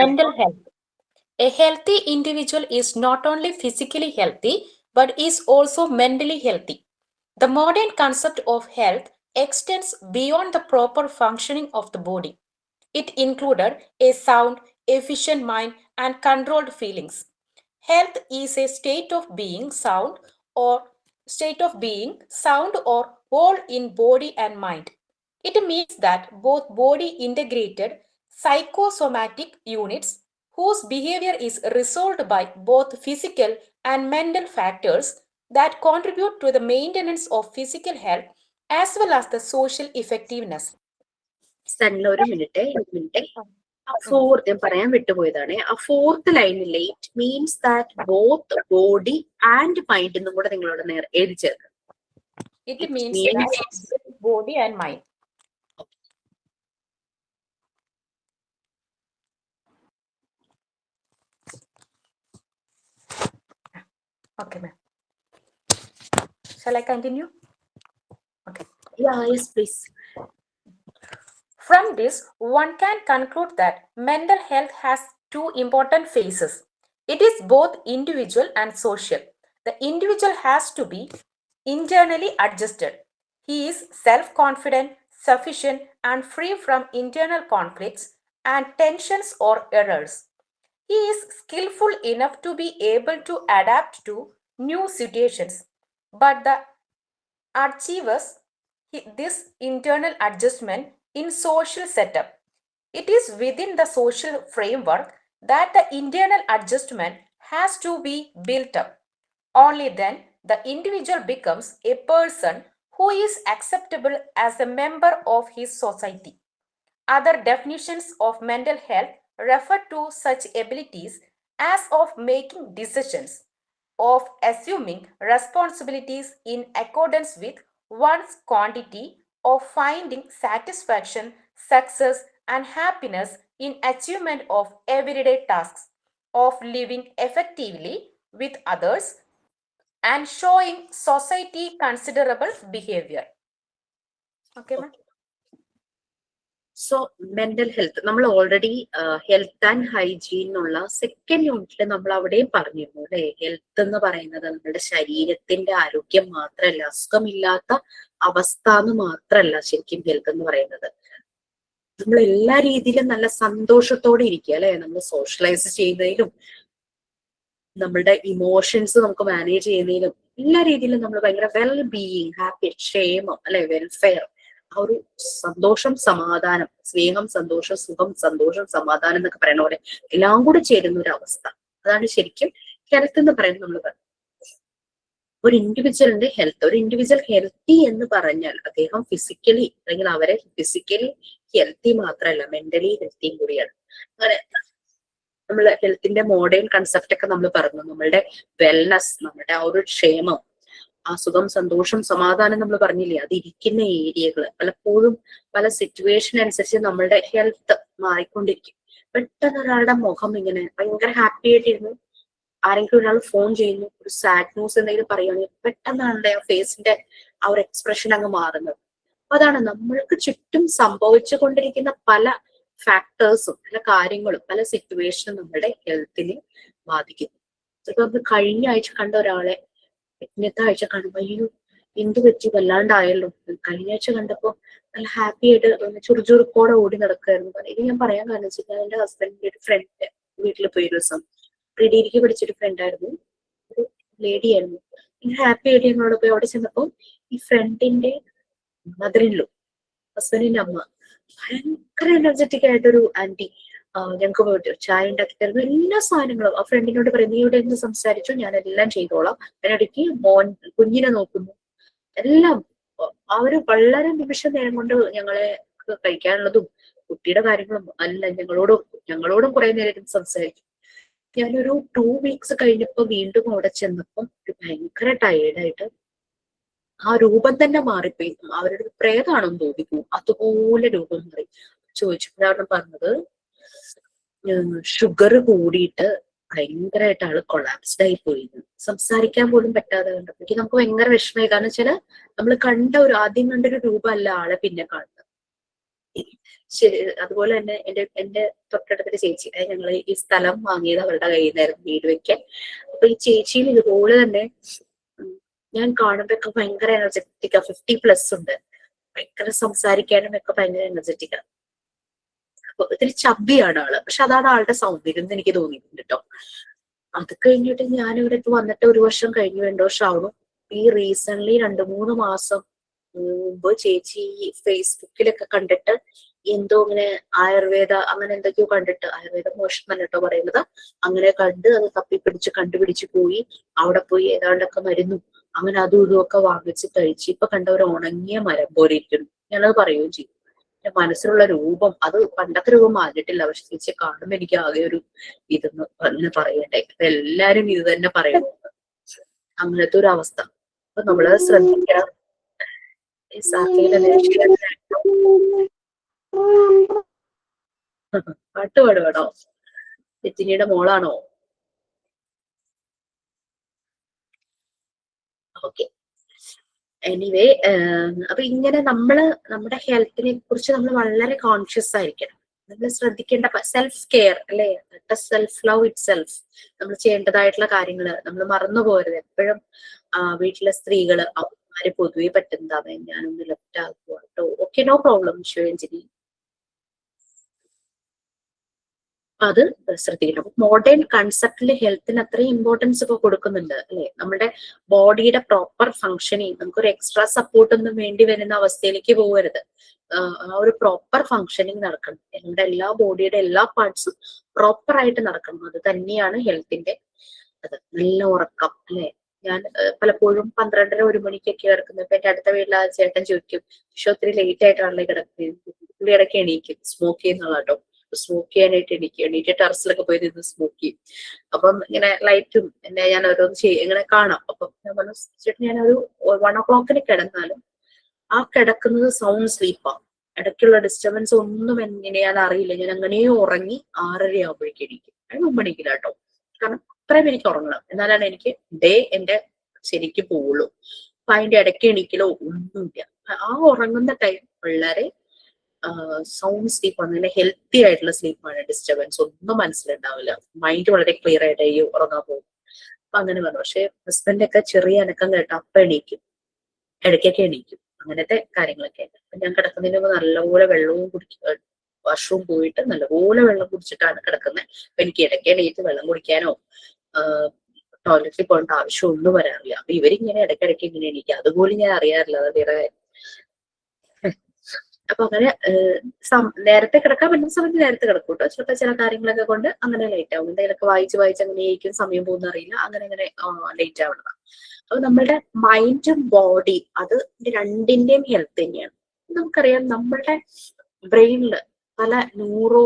Mental health. A healthy individual is not only physically healthy but is also mentally healthy. The modern concept of health extends beyond the proper functioning of the body. It included a sound, efficient mind and controlled feelings. Health is a state of being sound or whole in body and mind. It means that both body integrated psychosomatic units whose behavior is resolved by both physical and mental factors that contribute to the maintenance of physical health as well as the social effectiveness. ഒരു minute. ഞാൻ പറയാൻ വിട്ടുപോയതാണ്. ആ 4th ലൈനിലെ it means that both body and mind എന്നും കൂടെ നിങ്ങളോട് എഴുതി ചേർക്കണം. It means that body and mind. Okay, ma'am. Shall I continue? Okay. Yeah, yes, please. From this, one can conclude that mental health has 2 important phases. It is both individual and social. The individual has to be internally adjusted. He is self-confident, sufficient, and free from internal conflicts and tensions or errors. He is skillful enough to be able to adapt to new situations, but the achieves this internal adjustment in social setup. It is within the social framework that the internal adjustment has to be built up. Only then the individual becomes a person who is acceptable as a member of his society. Other definitions of mental health refer to such abilities as of making decisions, of assuming responsibilities in accordance with one's quantity, of finding satisfaction, success, and happiness in achievement of everyday tasks, of living effectively with others, and showing society considerable behavior. Okay, ma'am. So mental health നമ്മൾ already health and hygiene എന്നുള്ള second യൂണിറ്റിൽ നമ്മൾ അവിടെയും പറഞ്ഞിരുന്നു അല്ലെ. Health എന്ന് പറയുന്നത് നമ്മുടെ ശരീരത്തിന്റെ ആരോഗ്യം മാത്രമല്ല, അസുഖമില്ലാത്ത അവസ്ഥ എന്ന് മാത്രമല്ല ശരിക്കും ഹെൽത്ത് എന്ന് പറയുന്നത്. നമ്മൾ എല്ലാ രീതിയിലും നല്ല സന്തോഷത്തോടെ ഇരിക്കുക അല്ലെ. നമ്മൾ സോഷ്യലൈസ് ചെയ്യുന്നതിലും നമ്മളുടെ ഇമോഷൻസ് നമുക്ക് മാനേജ് ചെയ്യുന്നതിലും എല്ലാ രീതിയിലും നമ്മൾ ഭയങ്കര വെൽ ബീയിങ്, ഹാപ്പി, ക്ഷേമം അല്ലെ, വെൽഫെയർ, ആ ഒരു സന്തോഷം, സമാധാനം, സ്നേഹം, സന്തോഷം, സുഖം, സന്തോഷം, സമാധാനം എന്നൊക്കെ പറയുന്ന പോലെ എല്ലാം കൂടെ ചേരുന്ന ഒരു അവസ്ഥ. അതാണ് ശരിക്കും ഹെൽത്ത് എന്ന് പറയുന്നത്. നമ്മൾ പറഞ്ഞു ഒരു ഇൻഡിവിജ്വലിന്റെ ഹെൽത്ത്, ഒരു ഇൻഡിവിജ്വൽ ഹെൽത്തി എന്ന് പറഞ്ഞാൽ അദ്ദേഹം ഫിസിക്കലി അല്ലെങ്കിൽ അവരെ ഫിസിക്കലി ഹെൽത്തി മാത്രമല്ല മെന്റലി ഹെൽത്തിയും കൂടിയാണ്. അങ്ങനെ നമ്മൾ ഹെൽത്തിന്റെ മോഡേൺ കൺസെപ്റ്റ് ഒക്കെ നമ്മൾ പറഞ്ഞു. നമ്മളുടെ വെൽനെസ്, നമ്മുടെ ആ ഒരു ക്ഷേമം, ആ സുഖം, സന്തോഷം, സമാധാനം നമ്മൾ പറഞ്ഞില്ലേ, അത് ഇരിക്കുന്ന ഏരിയകൾ പലപ്പോഴും പല സിറ്റുവേഷൻ അനുസരിച്ച് നമ്മളുടെ ഹെൽത്ത് മാറിക്കൊണ്ടിരിക്കും. പെട്ടെന്ന് ഒരാളുടെ മുഖം ഇങ്ങനെ ഭയങ്കര ഹാപ്പി ആയിട്ടിരുന്നു, ആരെങ്കിലും ഒരാൾ ഫോൺ ചെയ്യുന്നു, ഒരു സാഡ് ന്യൂസ് എന്തെങ്കിലും പറയുകയാണെങ്കിൽ പെട്ടെന്ന് ആളുടെ ആ ഫേസിന്റെ ആ ഒരു എക്സ്പ്രഷൻ അങ്ങ് മാറുന്നത്. അതാണ് നമ്മൾക്ക് ചുറ്റും സംഭവിച്ചു കൊണ്ടിരിക്കുന്ന പല ഫാക്ടേഴ്സും പല കാര്യങ്ങളും പല സിറ്റുവേഷനും നമ്മുടെ ഹെൽത്തിനെ ബാധിക്കുന്നു. ചിലപ്പോൾ നമ്മൾ കഴിഞ്ഞ ആഴ്ച കണ്ട ഒരാളെ ഇന്നത്തെ ആഴ്ച കാണുമ്പോൾ അയ്യോ എന്ത് പറ്റി വല്ലാണ്ടായല്ലോ, കഴിഞ്ഞ ആഴ്ച കണ്ടപ്പോ നല്ല ഹാപ്പി ആയിട്ട് ചുറുചുറുക്കോടെ ഓടി നടക്കുമായിരുന്നു. ഇത് ഞാൻ പറയാൻ കാരണം വെച്ചാൽ എന്റെ ഹസ്ബൻഡിന്റെ ഒരു ഫ്രണ്ട് വീട്ടിൽ പോയി ഒരു ദിവസം, ഡിഗ്രിക്ക് പഠിച്ചൊരു ഫ്രണ്ട് ആയിരുന്നു, ഒരു ലേഡി ആയിരുന്നു. ഇങ്ങനെ ഹാപ്പി ആയിട്ട് ഞങ്ങളോട് പോയി അവിടെ ചെന്നപ്പോ ഈ ഫ്രണ്ടിന്റെ മദറിൻലോ, ഹസ്ബൻഡിന്റെ അമ്മ, ഭയങ്കര എനർജറ്റിക് ആയിട്ടൊരു ആന്റി ഞങ്ങൾക്ക് പോയിട്ട് ചായ ഉണ്ടാക്കി തരുന്നു, എല്ലാ സാധനങ്ങളും. ആ ഫ്രണ്ടിനോട് പറയും നീ ഇവിടെ നിന്ന് സംസാരിച്ചു, ഞാൻ എല്ലാം ചെയ്തോളാം. അതിനിടയ്ക്ക് കുഞ്ഞിനെ നോക്കുന്നു, എല്ലാം. അവര് വളരെ നിമിഷ നേരം കൊണ്ട് ഞങ്ങളെ കഴിക്കാനുള്ളതും കുട്ടിയുടെ കാര്യങ്ങളും അല്ല ഞങ്ങളോടും കുറെ നേരം സംസാരിക്കും. ഞാനൊരു 2 weeks കഴിഞ്ഞപ്പോ വീണ്ടും അവിടെ ചെന്നപ്പം ഒരു ഭയങ്കര ടയേർഡായിട്ട് ആ രൂപം തന്നെ മാറിപ്പോയി. അവരുടെ പ്രേതാണെന്ന് തോന്നിപ്പോ, അതുപോലെ രൂപം മാറി. ചോദിച്ചപ്പോഴാണ് പറഞ്ഞത് ഷുഗർ കൂടിയിട്ട് ഭയങ്കരമായിട്ട് ആള് കൊളാപ്സ്ഡ് ആയി പോയി, സംസാരിക്കാൻ പോലും പറ്റാതെ കണ്ടപ്പോഴേക്ക് നമുക്ക് ഭയങ്കര വിഷമമായി. കാരണം വെച്ചാല് നമ്മൾ ആദ്യം കണ്ടൊരു രൂപമല്ല ആളെ പിന്നെ കാണുന്നത്. ശരി, അതുപോലെ തന്നെ എന്റെ തൊട്ടടുത്തൊരു ചേച്ചി, ഞങ്ങൾ ഈ സ്ഥലം വാങ്ങിയത് അവരുടെ കയ്യിൽ നിന്നായിരുന്നു വീട് വെക്കാൻ. അപ്പൊ ഈ ചേച്ചിയിൽ ഇതുപോലെ തന്നെ ഞാൻ കാണുമ്പോഴൊക്കെ ഭയങ്കര എനർജറ്റിക്കാ, 50+ ഉണ്ട്, ഭയങ്കര സംസാരിക്കാനും ഒക്കെ ഭയങ്കര എനർജറ്റിക്കാ. അപ്പൊ ഇത്തിരി ചബ്ബിയാണ് ആള്, പക്ഷെ അതാണ് ആളുടെ സൗന്ദര്യം എന്ന് എനിക്ക് തോന്നിയിട്ടുണ്ട് കേട്ടോ. അത് കഴിഞ്ഞിട്ട് ഞാനിവിടെ ഇപ്പൊ വന്നിട്ട് 1 വർഷം കഴിഞ്ഞു, 2 വർഷം ആവുന്നു. ഈ റീസെന്റ് 2-3 മാസം മുമ്പ് ചേച്ചി ഫേസ്ബുക്കിലൊക്കെ കണ്ടിട്ട് എന്തോ ഇങ്ങനെ ആയുർവേദ അങ്ങനെ എന്തൊക്കെയോ കണ്ടിട്ട്, ആയുർവേദം മോശം കേട്ടോ പറയുന്നത്, അങ്ങനെ കണ്ട് അത് തപ്പിപ്പിടിച്ച് കണ്ടുപിടിച്ച് പോയി അവിടെ പോയി ഏതാണ്ടൊക്കെ മരുന്നും അങ്ങനെ അതും ഇതും ഒക്കെ വാങ്ങിച്ച് കഴിച്ച് ഇപ്പൊ കണ്ട ഒരു ഉണങ്ങിയ മരം പോലെ ഇരിക്കുന്നു. ഞാനത് പറയുകയും ചെയ്യും. എന്റെ മനസ്സിലുള്ള രൂപം അത് പണ്ടത്തെ രൂപം മാറിയിട്ടില്ല, പക്ഷെ ചേച്ചിയെ കാണുമ്പോ എനിക്ക് ആകെ ഒരു ഇതെന്ന് തന്നെ പറയട്ടെ. എല്ലാരും ഇത് തന്നെ പറയുന്നു, അങ്ങനത്തെ ഒരു അവസ്ഥ. അപ്പൊ നമ്മള് ശ്രദ്ധിക്കണം. പാട്ട് പാടുവാണോ? രജനിയുടെ മോളാണോ? ഓക്കെ, എനിവേ അപ്പൊ ഇങ്ങനെ നമ്മുടെ ഹെൽത്തിനെ കുറിച്ച് നമ്മൾ വളരെ കോൺഷ്യസ് ആയിരിക്കണം. നമ്മൾ ശ്രദ്ധിക്കേണ്ട സെൽഫ് കെയർ അല്ലെ, സെൽഫ് ലവ് ഇറ്റ് സെൽഫ്. നമ്മൾ ചെയ്യേണ്ടതായിട്ടുള്ള കാര്യങ്ങള് നമ്മൾ മറന്നു പോകരുത് എപ്പോഴും. വീട്ടിലെ സ്ത്രീകള് അവന്മാര് പൊതുവെ പറ്റുന്നതാവേ ഞാനൊന്ന് ലെഫ്റ്റ് ആക്കുക കേട്ടോ. Okay, no problem Shivaranjini. അത് ശ്രദ്ധിക്കണം. മോഡേൺ കൺസെപ്റ്റില് ഹെൽത്തിന് അത്രയും ഇമ്പോർട്ടൻസ് ഇപ്പൊ കൊടുക്കുന്നുണ്ട് അല്ലെ. നമ്മുടെ ബോഡിയുടെ പ്രോപ്പർ ഫങ്ഷനിങ്, നമുക്കൊരു എക്സ്ട്രാ സപ്പോർട്ട് ഒന്നും വേണ്ടി വരുന്ന അവസ്ഥയിലേക്ക് പോകരുത്. ആ ഒരു പ്രോപ്പർ ഫങ്ഷനിങ് നടക്കണം. നമ്മുടെ എല്ലാ ബോഡിയുടെ എല്ലാ പാർട്സും പ്രോപ്പർ ആയിട്ട് നടക്കണം. അത് തന്നെയാണ് ഹെൽത്തിന്റെ അത്. നല്ല ഉറക്കം അല്ലെ. ഞാൻ പലപ്പോഴും 12:30-1 മണിക്കൊക്കെ കിടക്കുന്നത്. ഇപ്പൊ എന്റെ അടുത്ത വീട്ടിലെ ചേട്ടൻ ചോദിക്കും, പക്ഷെ ഒത്തിരി ലേറ്റ് ആയിട്ടാണല്ലേ കിടക്കുന്നത്. പുള്ളി ഇടയ്ക്ക് എണീക്കും, സ്മോക്ക് ചെയ്യുന്ന കേട്ടോ. സ്മോക്ക് ചെയ്യാനായിട്ട് എണീറ്റ് ടെറസിലൊക്കെ പോയി നിന്ന് സ്മോക്ക് ചെയ്യും. അപ്പം ഇങ്ങനെ ലൈറ്റും എന്നെ ഞാൻ ഓരോന്ന് ഇങ്ങനെ കാണാം. അപ്പം ഞാൻ പറഞ്ഞു, ചേട്ടൻ ഞാനൊരു 1 o'clock കിടന്നാലും ആ കിടക്കുന്നത് സൗണ്ട് സ്ലീപ്പാണ്. ഇടയ്ക്കുള്ള ഡിസ്റ്റർബൻസ് ഒന്നും എങ്ങനെ ഞാൻ അറിയില്ല. ഞാൻ അങ്ങനെ ഉറങ്ങി 6:30 ആകുമ്പോഴേക്കും എണീക്കും. അതിന് മുമ്പ് എണീക്കില്ല കേട്ടോ. കാരണം അത്രയും എനിക്ക് ഉറങ്ങണം, എന്നാലാണ് എനിക്ക് ഡേ എന്റെ ശരിക്ക് പോവുള്ളൂ. അപ്പൊ അതിന്റെ ഇടയ്ക്ക് എണീക്കലോ ഒന്നുമില്ല. ആ ഉറങ്ങുന്ന ടൈം വളരെ സൗണ്ട് സ്ലീപ്പാണ്, നല്ല ഹെൽത്തി ആയിട്ടുള്ള സ്ലീപ്പാണ്. ഡിസ്റ്റർബൻസ് ഒന്നും മനസ്സിലുണ്ടാവില്ല, മൈൻഡ് വളരെ ക്ലിയർ ആയിട്ട് ഉറങ്ങാൻ പോകും. അപ്പൊ അങ്ങനെ പറഞ്ഞു. പക്ഷെ ഹസ്ബൻഡൊക്കെ ചെറിയ അനക്കം കേട്ട അപ്പൊ എണീക്കും, ഇടയ്ക്കൊക്കെ എണീക്കും. അങ്ങനത്തെ കാര്യങ്ങളൊക്കെ. അപ്പൊ ഞാൻ കിടക്കുന്നതിന് മുമ്പ് നല്ലപോലെ വെള്ളവും വാഷ്റൂം പോയിട്ട് നല്ലപോലെ വെള്ളം കുടിച്ചിട്ടാണ് കിടക്കുന്നത്. അപ്പൊ എനിക്ക് ഇടയ്ക്ക് എണീറ്റ് വെള്ളം കുടിക്കാനോ ടോയ്ലറ്റിൽ പോകേണ്ട ആവശ്യം ഒന്നും വരാറില്ല. അപ്പൊ ഇവരിങ്ങനെ ഇടയ്ക്കിടയ്ക്ക് ഇങ്ങനെ എണീക്കുക, അതുപോലും ഞാൻ അറിയാറില്ല. അത് വേറെ കാര്യം. അപ്പൊ അങ്ങനെ നേരത്തെ കിടക്കാൻ പറ്റുന്ന സമയത്ത് നേരത്തെ കിടക്കും കേട്ടോ. ചിലപ്പോൾ ചില കാര്യങ്ങളൊക്കെ കൊണ്ട് അങ്ങനെ ലേറ്റ് ആവും. എന്തെങ്കിലുമൊക്കെ വായിച്ച് അങ്ങനെ ഇരിക്കും, സമയം പോകുന്ന അറിയില്ല. അങ്ങനെ ലേറ്റ് ആവണം. അപ്പൊ നമ്മുടെ മൈൻഡും ബോഡി അത് രണ്ടിന്റെയും ഹെൽത്ത് തന്നെയാണ്. നമുക്കറിയാം നമ്മളുടെ ബ്രെയിനില് പല ന്യൂറോ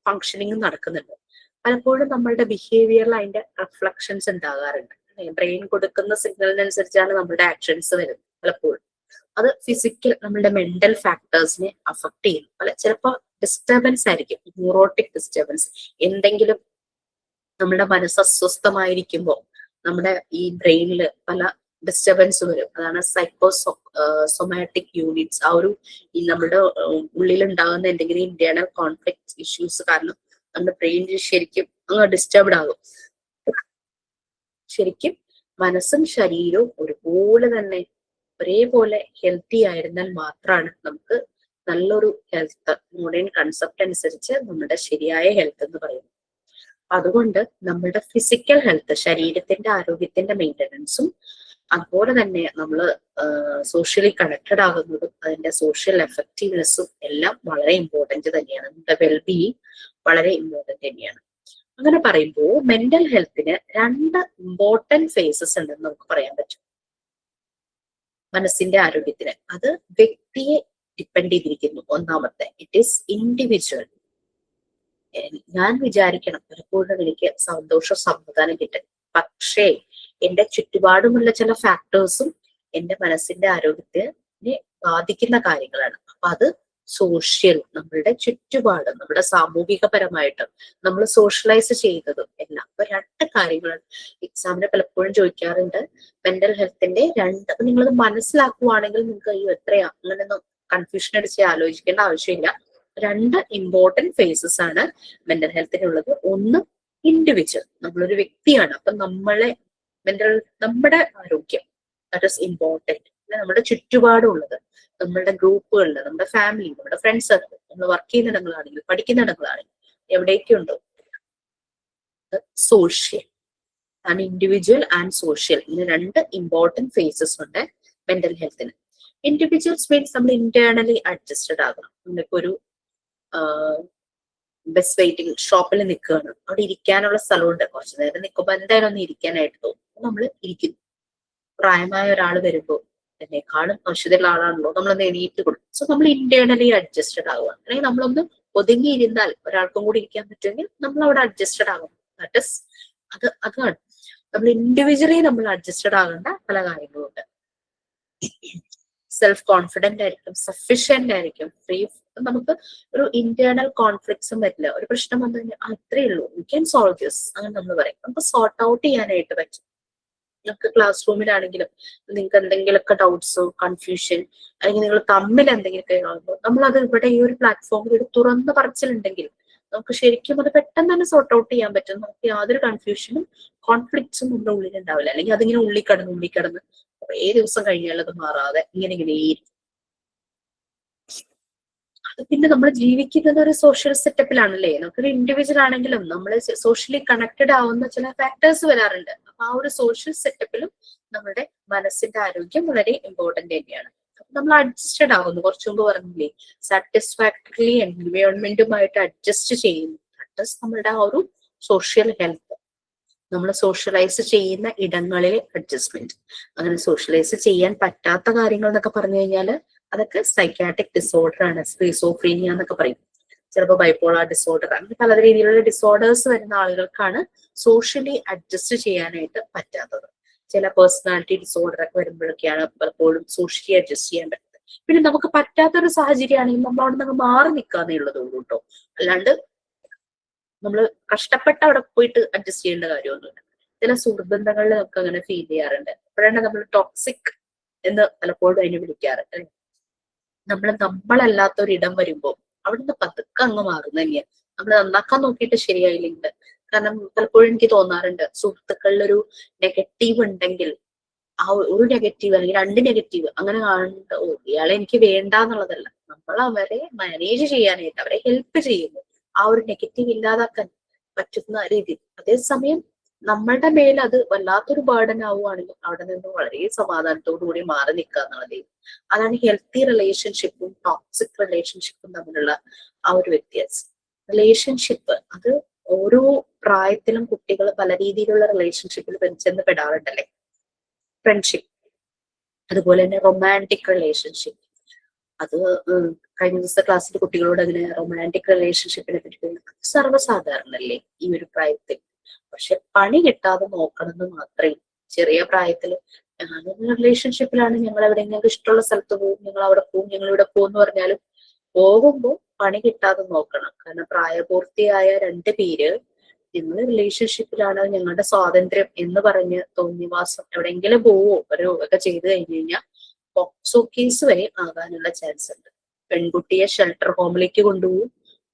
ഫങ്ഷനിങ് നടക്കുന്നുണ്ട്. പലപ്പോഴും നമ്മളുടെ ബിഹേവിയറിൽ അതിന്റെ റിഫ്ലക്ഷൻസ് ഉണ്ടാകാറുണ്ട്. ബ്രെയിൻ കൊടുക്കുന്ന സിഗ്നലിനനുസരിച്ചാണ് നമ്മുടെ ആക്ഷൻസ് വരുന്നത്. പലപ്പോഴും അത് ഫിസിക്കൽ നമ്മളുടെ മെന്റൽ ഫാക്ടേഴ്സിനെ അഫക്ട് ചെയ്യും. ചിലപ്പോൾ ഡിസ്റ്റർബൻസ് ആയിരിക്കും, ന്യൂറോട്ടിക് ഡിസ്റ്റർബൻസ്. എന്തെങ്കിലും നമ്മുടെ മനസ്സ് അസ്വസ്ഥമായിരിക്കുമ്പോൾ നമ്മുടെ ഈ ബ്രെയിനില് പല ഡിസ്റ്റർബൻസ് വരും. അതാണ് സൊമാറ്റിക് യൂണിറ്റ്സ്. ആ ഒരു നമ്മുടെ ഉള്ളിൽ ഉണ്ടാകുന്ന എന്തെങ്കിലും ഇന്റേണൽ കോൺഫ്ലിക്ട് ഇഷ്യൂസ് കാരണം നമ്മുടെ ബ്രെയിൻ ശരിക്കും ഡിസ്റ്റർബ്ഡ് ആകും. ശരിക്കും മനസ്സും ശരീരവും ഒരുപോലെ തന്നെ ഒരേപോലെ ഹെൽത്തി ആയിരുന്നാൽ മാത്രമാണ് നമുക്ക് നല്ലൊരു ഹെൽത്ത്, മോഡേൺ കൺസെപ്റ്റ് അനുസരിച്ച് നമ്മുടെ ശരിയായ ഹെൽത്ത് എന്ന് പറയുന്നത്. അതുകൊണ്ട് നമ്മുടെ ഫിസിക്കൽ ഹെൽത്ത്, ശരീരത്തിന്റെ ആരോഗ്യത്തിന്റെ മെയിൻ്റനൻസും അതുപോലെ തന്നെ നമ്മൾ സോഷ്യലി കണക്റ്റഡ് ആകുന്നതും അതിന്റെ സോഷ്യൽ എഫക്റ്റീവ്നെസ്സും എല്ലാം വളരെ ഇമ്പോർട്ടന്റ് തന്നെയാണ്. നമ്മുടെ വെൽബീയിങ് വളരെ ഇമ്പോർട്ടന്റ് തന്നെയാണ്. അങ്ങനെ പറയുമ്പോൾ മെന്റൽ ഹെൽത്തിന് 2 ഇമ്പോർട്ടന്റ് ഫേസസ് ഉണ്ടെന്ന് നമുക്ക് പറയാൻ പറ്റും. മനസ്സിന്റെ ആരോഗ്യത്തിന് അത് വ്യക്തിയെ ഡിപ്പെൻഡ് ചെയ്തിരിക്കുന്നു. ഒന്നാമത്തെ, ഇറ്റ് ഈസ് ഇൻഡിവിജ്വൽ. ഞാൻ വിചാരിക്കണം പലപ്പോഴും എനിക്ക് സന്തോഷം സമാധാനം കിട്ടും, പക്ഷേ എന്റെ ചുറ്റുപാടുമുള്ള ചില ഫാക്ടേഴ്സും എന്റെ മനസ്സിന്റെ ആരോഗ്യത്തിനെ ബാധിക്കുന്ന കാര്യങ്ങളാണ്. അപ്പൊ അത് സോഷ്യൽ, നമ്മളുടെ ചുറ്റുപാട്, നമ്മുടെ സാമൂഹികപരമായിട്ടും നമ്മൾ സോഷ്യലൈസ് ചെയ്തതും എല്ലാം. അപ്പൊ 2 കാര്യങ്ങളാണ് എക്സാമിന് പലപ്പോഴും ചോദിക്കാറുണ്ട്. മെന്റൽ ഹെൽത്തിന്റെ 2, അപ്പൊ നിങ്ങളത് മനസ്സിലാക്കുവാണെങ്കിൽ നിങ്ങൾക്ക് എത്രയാ അങ്ങനെയൊന്നും കൺഫ്യൂഷൻ അടിച്ച് ആലോചിക്കേണ്ട ആവശ്യമില്ല. 2 ഇമ്പോർട്ടന്റ് ഫേസസ് ആണ് മെന്റൽ ഹെൽത്തിനുള്ളത്. ഒന്ന് ഇൻഡിവിജ്വൽ, നമ്മളൊരു വ്യക്തിയാണ്. അപ്പൊ നമ്മുടെ ആരോഗ്യം ദാറ്റ് ഈസ് ഇമ്പോർട്ടന്റ്. നമ്മുടെ ചുറ്റുപാടുള്ളത്, നമ്മളുടെ ഗ്രൂപ്പുകളിൽ, നമ്മുടെ ഫാമിലി, നമ്മുടെ ഫ്രണ്ട്സ് സർക്കിൾ, നമ്മൾ വർക്ക് ചെയ്യുന്ന ഇടങ്ങളാണെങ്കിൽ, പഠിക്കുന്ന ഇടങ്ങളാണെങ്കിൽ, എവിടെയൊക്കെ ഉണ്ടോ സോഷ്യൽ ആണ്. ഇൻഡിവിജ്വൽ ആൻഡ് സോഷ്യൽ, ഇങ്ങനെ 2 ഇമ്പോർട്ടന്റ് ഫേസസ് ഉണ്ട് മെന്റൽ ഹെൽത്തിന്. ഇൻഡിവിജ്വൽസ് മീൻസ് നമ്മൾ ഇന്റേണലി അഡ്ജസ്റ്റഡ് ആകണം. നമ്മളിപ്പോ ഒരു ബസ് വെയിറ്റിംഗ് ഷോപ്പിൽ നിൽക്കുകയാണ്, അവിടെ ഇരിക്കാനുള്ള സ്ഥലമുണ്ട്. കുറച്ചു നേരം നിൽക്കുമ്പോൾ എന്തായാലും ഒന്ന് ഇരിക്കാനായിട്ട് തോന്നും, നമ്മൾ ഇരിക്കുന്നു. പ്രായമായ ഒരാൾ വരുമ്പോൾ എന്നെക്കാളും ആവശ്യതയുള്ള ആളാണല്ലോ, നമ്മളൊന്ന് എണീറ്റ് കൊടുക്കും. സോ നമ്മൾ ഇന്റേണലി അഡ്ജസ്റ്റഡ് ആവുക. അല്ലെങ്കിൽ നമ്മളൊന്ന് ഒതുങ്ങിയിരുന്നാൽ ഒരാൾക്കും കൂടി ഇരിക്കാൻ പറ്റുമെങ്കിൽ നമ്മൾ അവിടെ അഡ്ജസ്റ്റഡ് ആകും. അതാണ് നമ്മൾ ഇൻഡിവിജ്വലി നമ്മൾ അഡ്ജസ്റ്റഡ് ആകേണ്ട പല കാര്യങ്ങളുണ്ട്. സെൽഫ് കോൺഫിഡന്റ് ആയിരിക്കും, സഫിഷ്യന്റ് ആയിരിക്കും, ഫ്രീ. നമുക്ക് ഒരു ഇന്റേണൽ കോൺഫ്ലിക്ട്സും വരില്ല. ഒരു പ്രശ്നം വന്നു കഴിഞ്ഞാൽ അത്രേ ഉള്ളൂ, വി ക്യാൻ സോൾവ് ദിസ്, അങ്ങനെ നമ്മൾ പറയും. നമുക്ക് സോർട്ട് ഔട്ട് ചെയ്യാനായിട്ട് പറ്റും. നിങ്ങൾക്ക് ക്ലാസ് റൂമിലാണെങ്കിലും നിങ്ങൾക്ക് എന്തെങ്കിലുമൊക്കെ ഡൗട്ട്സോ കൺഫ്യൂഷൻ അല്ലെങ്കിൽ നിങ്ങൾ തമ്മിൽ എന്തെങ്കിലുമൊക്കെ കാണുമ്പോൾ നമ്മളത് ഇവിടെ ഈ ഒരു പ്ലാറ്റ്ഫോമിൽ ഒരു തുറന്ന പറച്ചിലുണ്ടെങ്കിൽ നമുക്ക് ശരിക്കും അത് പെട്ടെന്ന് തന്നെ സോർട്ട് ഔട്ട് ചെയ്യാൻ പറ്റും. നമുക്ക് യാതൊരു കൺഫ്യൂഷനും കോൺഫ്ലിക്ട്സും നമ്മുടെ ഉള്ളിൽ ഉണ്ടാവില്ല. അല്ലെങ്കിൽ അതിങ്ങനെ ഉള്ളിക്കടന്ന് കുറേ ദിവസം കഴിഞ്ഞാൽ അത് മാറാതെ ഇങ്ങനെ അത് പിന്നെ നമ്മൾ ജീവിക്കുന്നത് ഒരു സോഷ്യൽ സെറ്റപ്പിലാണല്ലേ. നമുക്കൊരു ഇൻഡിവിജ്വൽ ആണെങ്കിലും നമ്മൾ സോഷ്യലി കണക്റ്റഡ് ആവുന്ന ചില ഫാക്ടേഴ്സ് വരാറുണ്ട്. അപ്പൊ ആ ഒരു സോഷ്യൽ സെറ്റപ്പിലും നമ്മുടെ മനസ്സിന്റെ ആരോഗ്യം വളരെ ഇമ്പോർട്ടന്റ് തന്നെയാണ്. നമ്മൾ അഡ്ജസ്റ്റഡ് ആവുന്നു. കുറച്ചു മുമ്പ് പറഞ്ഞില്ലേ, സാറ്റിസ്ഫാക്ടറി എൻവയോൺമെന്റുമായിട്ട് അഡ്ജസ്റ്റ് ചെയ്യുന്നു. ദാറ്റ് ഈസ് നമ്മളുടെ ആ ഒരു സോഷ്യൽ ഹെൽത്ത്. നമ്മൾ സോഷ്യലൈസ് ചെയ്യുന്ന ഇടങ്ങളിലെ അഡ്ജസ്റ്റ്മെന്റ്. അങ്ങനെ സോഷ്യലൈസ് ചെയ്യാൻ പറ്റാത്ത കാര്യങ്ങൾ എന്നൊക്കെ പറഞ്ഞു കഴിഞ്ഞാൽ അതൊക്കെ സൈക്കാട്രിക് ഡിസോർഡർ ആണ്. സ്ക്രീസോഫ്രീനിയ എന്നൊക്കെ പറയും. ചിലപ്പോൾ ബൈപ്പോളാർ ഡിസോർഡർ, അങ്ങനെ പല രീതിയിലുള്ള ഡിസോർഡേഴ്സ് വരുന്ന ആളുകൾക്കാണ് സോഷ്യലി അഡ്ജസ്റ്റ് ചെയ്യാനായിട്ട് പറ്റാത്തത്. ചില പേഴ്സണാലിറ്റി ഡിസോർഡർ ഒക്കെ വരുമ്പോഴൊക്കെയാണ് പലപ്പോഴും സോഷ്യലി അഡ്ജസ്റ്റ് ചെയ്യാൻ പറ്റുന്നത്. പിന്നെ നമുക്ക് പറ്റാത്തൊരു സാഹചര്യമാണെങ്കിൽ നമ്മൾ അവിടെ നിന്ന് മാറി നിൽക്കാന്നേ ഉള്ളതുള്ളൂ കേട്ടോ. അല്ലാണ്ട് നമ്മൾ കഷ്ടപ്പെട്ട് അവിടെ പോയിട്ട് അഡ്ജസ്റ്റ് ചെയ്യേണ്ട കാര്യമൊന്നുമില്ല. ചില സുഹൃബന്ധങ്ങളിൽ നമുക്ക് അങ്ങനെ ഫീൽ ചെയ്യാറുണ്ട്. അപ്പോഴാണ് നമ്മൾ ടോക്സിക് എന്ന് പലപ്പോഴും അതിനെ വിളിക്കാറുണ്ട്. നമ്മളല്ലാത്തൊരിടം വരുമ്പോൾ അവിടുന്ന് പതുക്കെ അങ്ങ് മാറുന്ന തന്നെയാണ്. നമ്മൾ നന്നാക്കാൻ നോക്കിയിട്ട് ശരിയായില്ലെങ്കിൽ, കാരണം പലപ്പോഴും എനിക്ക് തോന്നാറുണ്ട് സുഹൃത്തുക്കളിലൊരു നെഗറ്റീവ് ഉണ്ടെങ്കിൽ ആ ഒരു നെഗറ്റീവ് അല്ലെങ്കിൽ 2 നെഗറ്റീവ് അങ്ങനെ കാണുന്നുണ്ട്, ഇയാളെ എനിക്ക് വേണ്ട എന്നുള്ളതല്ല, നമ്മൾ അവരെ മാനേജ് ചെയ്യാനായിട്ട് അവരെ ഹെൽപ്പ് ചെയ്യുന്നു ആ ഒരു നെഗറ്റീവ് ഇല്ലാതാക്കാൻ പറ്റുന്ന രീതിയിൽ. അതേസമയം നമ്മളുടെ മേൽ അത് വല്ലാത്തൊരു ബേർഡൻ ആവുകയാണെങ്കിൽ അവിടെ നിന്ന് വളരെ സമാധാനത്തോടു കൂടി മാറി നിൽക്കുക എന്നുള്ളത്. അതാണ് ഹെൽത്തി റിലേഷൻഷിപ്പും ടോക്സിക് റിലേഷൻഷിപ്പും തമ്മിലുള്ള ആ ഒരു വ്യത്യാസം. റിലേഷൻഷിപ്പ് അത് ഓരോ പ്രായത്തിലും കുട്ടികൾ പല രീതിയിലുള്ള റിലേഷൻഷിപ്പിൽ ചെന്ന് പെടാറുണ്ടല്ലേ. ഫ്രണ്ട്ഷിപ്പ്, അതുപോലെ തന്നെ റൊമാൻറ്റിക് റിലേഷൻഷിപ്പ്. അത് കഴിഞ്ഞ ദിവസത്തെ ക്ലാസ്സിൽ കുട്ടികളോട് അതിന് റൊമാൻറ്റിക് റിലേഷൻഷിപ്പിനെ പറ്റി സർവ്വസാധാരണല്ലേ ഈ ഒരു പ്രായത്തിൽ. പക്ഷെ പണി കിട്ടാതെ നോക്കണം എന്ന് മാത്രമേ. ചെറിയ പ്രായത്തില് റിലേഷൻഷിപ്പിലാണ്, ഞങ്ങൾ എവിടെ ഞങ്ങൾക്ക് ഇഷ്ടമുള്ള സ്ഥലത്ത് പോകും, ഞങ്ങൾ അവിടെ പോകും, ഞങ്ങൾ ഇവിടെ പോകും എന്ന് പറഞ്ഞാലും പോകുമ്പോൾ പണി കിട്ടാതെ നോക്കണം. കാരണം പ്രായപൂർത്തിയായ 2 പേര് ഞങ്ങൾ റിലേഷൻഷിപ്പിലാണ്, ഞങ്ങളുടെ സ്വാതന്ത്ര്യം എന്ന് പറഞ്ഞ് തോന്നിവാസം എവിടെയെങ്കിലും പോവോ ഒക്കെ ചെയ്ത് കഴിഞ്ഞു കഴിഞ്ഞാൽ പോക്സോ കേസ് വരെ ആകാനുള്ള ചാൻസ് ഉണ്ട്. പെൺകുട്ടിയെ ഷെൽട്ടർ ഹോമിലേക്ക് കൊണ്ടുപോകും,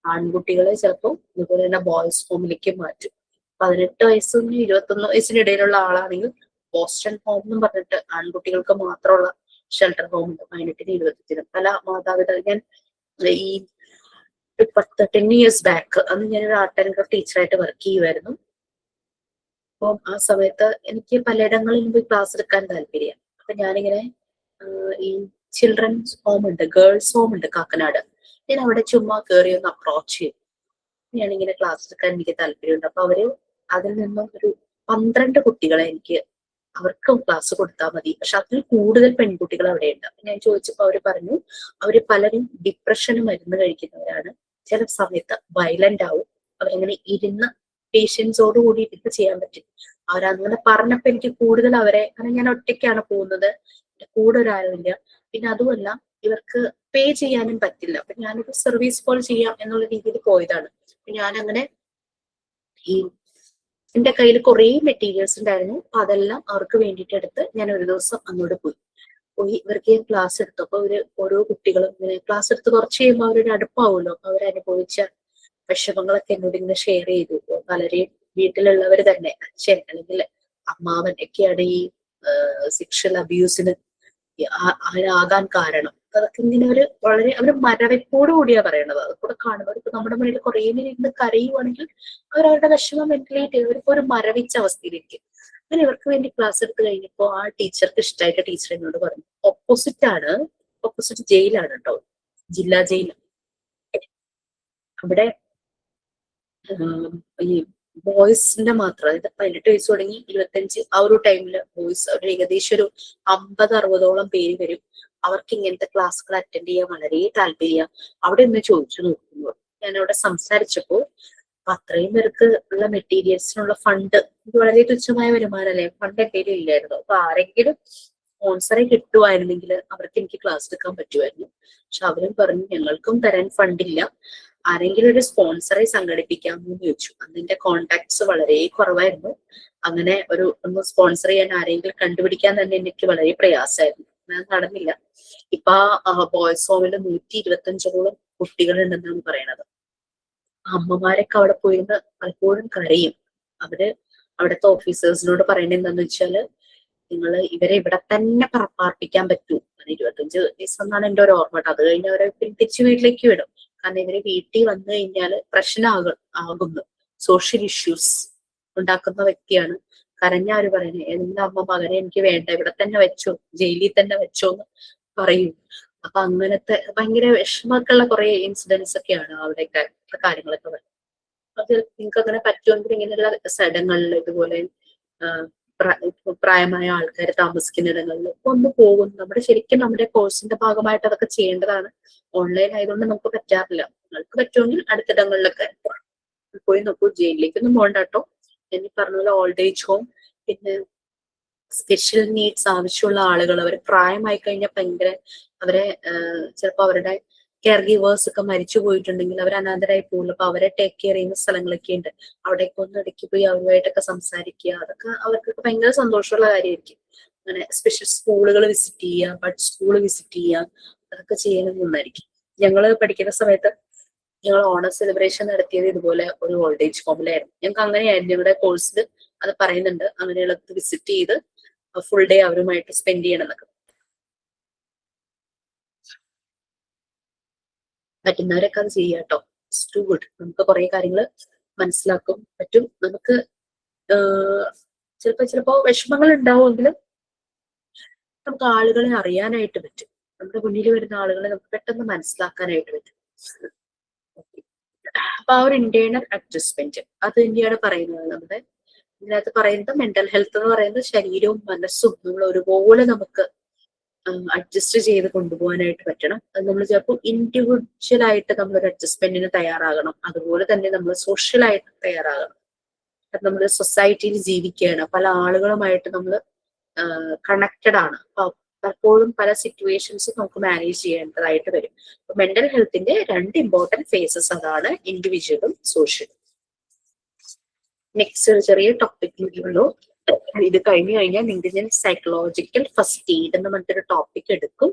ആൺകുട്ടികളെ ചിലപ്പോൾ ഇതുപോലെ തന്നെ ബോയ്സ് ഹോമിലേക്ക് മാറ്റും. 18 വയസ്സിനും 21 വയസ്സിനിടയിലുള്ള ആളാണെങ്കിൽ ബോസ്റ്റൺ ഹോം എന്ന് പറഞ്ഞിട്ട് ആൺകുട്ടികൾക്ക് മാത്രമുള്ള ഷെൽട്ടർ ഹോം ഉണ്ട്. 18-നും 20-നും പല മാതാപിതാക്കൾ. ഞാൻ ഈ 10 ഇയേഴ്സ് ബാക്ക് അന്ന് ഞാനൊരു ആർട്ട് ആൻഡ് ക്രാഫ്റ്റ് ടീച്ചറായിട്ട് വർക്ക് ചെയ്യുമായിരുന്നു. അപ്പം ആ സമയത്ത് എനിക്ക് പലയിടങ്ങളിലും പോയി ക്ലാസ് എടുക്കാൻ താല്പര്യം. അപ്പൊ ഞാനിങ്ങനെ ഈ ചിൽഡ്രൻസ് ഹോം ഉണ്ട്, ഗേൾസ് ഹോം ഉണ്ട് കാക്കനാട്. ഞാൻ അവിടെ ചുമ്മാ കയറി ഒന്ന് അപ്രോച്ച് ചെയ്യും. ഞാനിങ്ങനെ ക്ലാസ് എടുക്കാൻ എനിക്ക് താല്പര്യമുണ്ട്. അപ്പൊ അവര് അതിൽ നിന്നും ഒരു 12 കുട്ടികളെ അവർക്ക് ക്ലാസ് കൊടുത്താൽ മതി, പക്ഷെ അതിൽ കൂടുതൽ പെൺകുട്ടികൾ അവിടെ ഉണ്ട്. ഞാൻ ചോദിച്ചപ്പോ അവര് പറഞ്ഞു അവര് പലരും ഡിപ്രഷന് മരുന്ന് കഴിക്കുന്നവരാണ്, ചില സമയത്ത് വയലന്റ് ആവും, അവരങ്ങനെ ഇരുന്ന് പേഷ്യൻസോട് കൂടി ഇത് ചെയ്യാൻ പറ്റും. അവരങ്ങനെ പറഞ്ഞപ്പോ എനിക്ക് കൂടുതൽ അവരെ, കാരണം ഞാൻ ഒറ്റയ്ക്കാണ് പോകുന്നത്, കൂടെ ഒരാളില്ല, പിന്നെ അതുമല്ല ഇവർക്ക് പേ ചെയ്യാനും പറ്റില്ല. അപ്പൊ ഞാനൊരു സർവീസ് കോൾ ചെയ്യാം എന്നുള്ള രീതിയിൽ പോയതാണ്. ഞാനങ്ങനെ എന്റെ കയ്യിൽ കുറെ മെറ്റീരിയൽസ് ഉണ്ടായിരുന്നു. അതെല്ലാം അവർക്ക് വേണ്ടിയിട്ട് എടുത്ത് ഞാൻ ഒരു ദിവസം അങ്ങോട്ട് പോയി ഇവർക്ക് ഞാൻ ക്ലാസ് എടുത്തു. അപ്പൊ ഓരോ കുട്ടികളും ഇങ്ങനെ ക്ലാസ് എടുത്ത് കുറച്ച് കഴിയുമ്പോൾ അവരൊരു അടുപ്പാവുമല്ലോ. അവരനുഭവിച്ച വിഷമങ്ങളൊക്കെ എന്നോട് ഇങ്ങനെ ഷെയർ ചെയ്തു. പലരെയും വീട്ടിലുള്ളവർ തന്നെ, അച്ഛൻ അല്ലെങ്കിൽ അമ്മാവൻ ഒക്കെയാണ് ഈ സെക്ഷൽ അബ്യൂസിന് ആകാൻ കാരണം. അതൊക്കെ ഇങ്ങനെ അവര് മരവിപ്പോട് കൂടിയാ പറയണത്. അതുകൂടെ കാണുമ്പോൾ ഇപ്പൊ നമ്മുടെ മുന്നിൽ കുറെ നേരം ഇരുന്ന് കരയുവാണെങ്കിൽ അവരവരുടെ വിഷമം വെന്റിലേറ്റ് ചെയ്യും. അവരിപ്പോ ഒരു മരവിച്ച അവസ്ഥയിലേക്ക്. അങ്ങനെ ഇവർക്ക് വേണ്ടി ക്ലാസ് എടുത്ത് കഴിഞ്ഞപ്പോ ആ ടീച്ചർക്ക് ഇഷ്ടമായിട്ട് ടീച്ചർ എന്നോട് പറഞ്ഞു, ഓപ്പോസിറ്റ് ജയിലാണ് കേട്ടോ, ജില്ലാ ജയിൽ. അവിടെ ഈ ബോയ്സിന്റെ മാത്രം, അതായത് 18 വയസ്സ് തുടങ്ങി 25 ആ ഒരു ടൈമില് ബോയ്സ് ഏകദേശം ഒരു 50-60ഓളം പേര് വരും. അവർക്ക് ഇങ്ങനത്തെ ക്ലാസ്സുകൾ അറ്റൻഡ് ചെയ്യാൻ വളരെ താല്പര്യം. അവിടെ ഒന്ന് ചോദിച്ചു നോക്കുമ്പോൾ ഞാൻ അവിടെ സംസാരിച്ചപ്പോ അത്രയും പേർക്ക് ഉള്ള മെറ്റീരിയൽസിനുള്ള ഫണ്ട്, ഇത് വളരെ തുച്ഛമായ വരുമാനമല്ലേ, ഫണ്ട് എന്തെങ്കിലും ഇല്ലായിരുന്നു. അപ്പൊ ആരെങ്കിലും സ്പോൺസറെ കിട്ടുമായിരുന്നെങ്കിൽ അവർക്ക് എനിക്ക് ക്ലാസ് എടുക്കാൻ പറ്റുമായിരുന്നു. പക്ഷെ അവരും പറഞ്ഞു ഞങ്ങൾക്കും തരാൻ ഫണ്ടില്ല, ആരെങ്കിലും ഒരു സ്പോൺസറെ സംഘടിപ്പിക്കാമെന്ന് ചോദിച്ചു. അതിന്റെ കോണ്ടാക്ട്സ് വളരെ കുറവായിരുന്നു. അങ്ങനെ ഒന്ന് സ്പോൺസർ ചെയ്യാൻ ആരെങ്കിലും കണ്ടുപിടിക്കാൻ തന്നെ എനിക്ക് വളരെ പ്രയാസമായിരുന്നു. നടന്നില്ല. ഇപ്പൊ ബോയ്സ് ഹോമിൽ 125ഓളം കുട്ടികളുണ്ടെന്നാണ് പറയണത്. അമ്മമാരൊക്കെ അവിടെ പോയിരുന്ന് പലപ്പോഴും കരയും. അവര് അവിടുത്തെ ഓഫീസേഴ്സിനോട് പറയണത് എന്താന്ന് വെച്ചാല്, നിങ്ങൾ ഇവരെ ഇവിടെ തന്നെ പാർപ്പിക്കാൻ പറ്റൂ. 25 ദിവസം എന്നാണ് എന്റെ ഒരു ഓർമ്മ. അത് കഴിഞ്ഞ് അവരെ തിരിച്ചു വീട്ടിലേക്ക് വിടും. കാരണം ഇവര് വീട്ടിൽ വന്നു കഴിഞ്ഞാൽ പ്രശ്നമാകുന്നു, സോഷ്യൽ ഇഷ്യൂസ് ഉണ്ടാക്കുന്ന വ്യക്തിയാണ്. കരഞ്ഞാര് പറയുന്നത്, എന്താ അമ്മ മകനെ എനിക്ക് വേണ്ട, ഇവിടെ തന്നെ വെച്ചോ, ജയിലിൽ തന്നെ വെച്ചോ എന്ന് പറയും. അപ്പൊ അങ്ങനത്തെ ഭയങ്കര വിഷമമൊക്കെയുള്ള കുറെ ഇൻസിഡൻസ് ഒക്കെയാണ് അവിടെയൊക്കെ കാര്യങ്ങളൊക്കെ വരുന്നത്. അത് നിങ്ങൾക്ക് അങ്ങനെ പറ്റുമെങ്കിൽ ഇങ്ങനെയുള്ള സ്ഥലങ്ങളിൽ ഇതുപോലെ പ്രായമായ ആൾക്കാർ താമസിക്കുന്ന ഇടങ്ങളിൽ ഒന്ന് പോകും. നമ്മുടെ കോഴ്സിന്റെ ഭാഗമായിട്ട് അതൊക്കെ ചെയ്യേണ്ടതാണ്. ഓൺലൈൻ ആയതുകൊണ്ട് നമുക്ക് പറ്റാറില്ല. നിങ്ങൾക്ക് പറ്റുമെങ്കിൽ അടുത്തിടങ്ങളിലൊക്കെ പോയി നോക്കൂ. ജയിലിലേക്കൊന്നും പോകണ്ട കേട്ടോ. എന്ന് പറഞ്ഞ പോലെ ഓൾഡ് ഏജ് ഹോം, പിന്നെ സ്പെഷ്യൽ നീഡ്സ് ആവശ്യമുള്ള ആളുകൾ, അവർ പ്രായമായി കഴിഞ്ഞാൽ അവരെ ചിലപ്പോൾ അവരുടെ കെയർ ഗീവേഴ്സ് ഒക്കെ മരിച്ചു പോയിട്ടുണ്ടെങ്കിൽ അവർ അനാഥരായി പോകുള്ളൂ. അപ്പൊ അവരെ ടേക്ക് കെയർ ചെയ്യുന്ന സ്ഥലങ്ങളൊക്കെ ഉണ്ട്. അവിടേക്ക് ഒന്ന് ഇടയ്ക്ക് പോയി അവരുമായിട്ടൊക്കെ സംസാരിക്കുക, അതൊക്കെ അവർക്കൊക്കെ ഭയങ്കര സന്തോഷമുള്ള കാര്യമായിരിക്കും. അങ്ങനെ സ്പെഷ്യൽ സ്കൂളുകൾ വിസിറ്റ് ചെയ്യുക, ബഡ് സ്കൂൾ വിസിറ്റ് ചെയ്യുക, അതൊക്കെ ചെയ്യുന്നത് നന്നായിരിക്കും. ഞങ്ങള് പഠിക്കുന്ന സമയത്ത് ഞങ്ങൾ ഓണം സെലിബ്രേഷൻ നടത്തിയത് ഇതുപോലെ ഒരു ഓൾഡ് ഏജ് ഹോമിലായിരുന്നു. ഞങ്ങൾക്ക് അങ്ങനെയായിരുന്നു ഞങ്ങളുടെ കോഴ്സിൽ അത് പറയുന്നുണ്ട്. അങ്ങനെയുള്ള വിസിറ്റ് ചെയ്ത് ഫുൾ ഡേ അവരുമായിട്ട് സ്പെൻഡ് ചെയ്യണം എന്നൊക്കെ. പറ്റുന്നവരൊക്കെ അത് ചെയ്യുക കേട്ടോ. It's too good. നമുക്ക് കുറെ കാര്യങ്ങൾ മനസ്സിലാക്കും പറ്റും. നമുക്ക് ചിലപ്പോ വിഷമങ്ങൾ ഉണ്ടാവുമെങ്കിലും നമുക്ക് ആളുകളെ അറിയാനായിട്ട് പറ്റും. നമ്മുടെ മുന്നിൽ വരുന്ന ആളുകളെ നമുക്ക് പെട്ടെന്ന് മനസ്സിലാക്കാനായിട്ട് പറ്റും. അപ്പൊ ആ ഒരു ഇന്റേണൽ അഡ്ജസ്റ്റ്മെന്റ് അത് തന്നെയാണ് പറയുന്നത്. നമ്മുടെ ഇതിനകത്ത് പറയുന്നത് മെന്റൽ ഹെൽത്ത് എന്ന് പറയുന്നത് ശരീരവും മനസ്സും നമ്മൾ ഒരുപോലെ നമുക്ക് അഡ്ജസ്റ്റ് ചെയ്ത് കൊണ്ടുപോകാനായിട്ട് പറ്റണം. അത് നമ്മൾ ചിലപ്പോൾ ഇൻഡിവിജ്വൽ ആയിട്ട് നമ്മളൊരു അഡ്ജസ്റ്റ്മെന്റിന് തയ്യാറാകണം. അതുപോലെ തന്നെ നമ്മൾ സോഷ്യലായിട്ട് തയ്യാറാകണം. അത് നമ്മൾ സൊസൈറ്റിയിൽ ജീവിക്കുകയാണ്, പല ആളുകളുമായിട്ട് നമ്മൾ കണക്റ്റഡ് ആണ്. അപ്പൊ പലപ്പോഴും പല സിറ്റുവേഷൻസ് നമുക്ക് മാനേജ് ചെയ്യേണ്ടതായിട്ട് വരും. അപ്പൊ മെന്റൽ ഹെൽത്തിന്റെ 2 ഇമ്പോർട്ടന്റ് ഫേസസ് അതാണ് ഇൻഡിവിജ്വലും സോഷ്യലും. നെക്സ്റ്റ് ഒരു ചെറിയ ടോപ്പിക്കുള്ളൂ. ഇത് കഴിഞ്ഞു കഴിഞ്ഞാൽ നിങ്ങൾക്ക് ഞാൻ സൈക്കോളജിക്കൽ ഫസ്റ്റ് എയ്ഡ് എന്ന് പറഞ്ഞിട്ടൊരു ടോപ്പിക് എടുക്കും.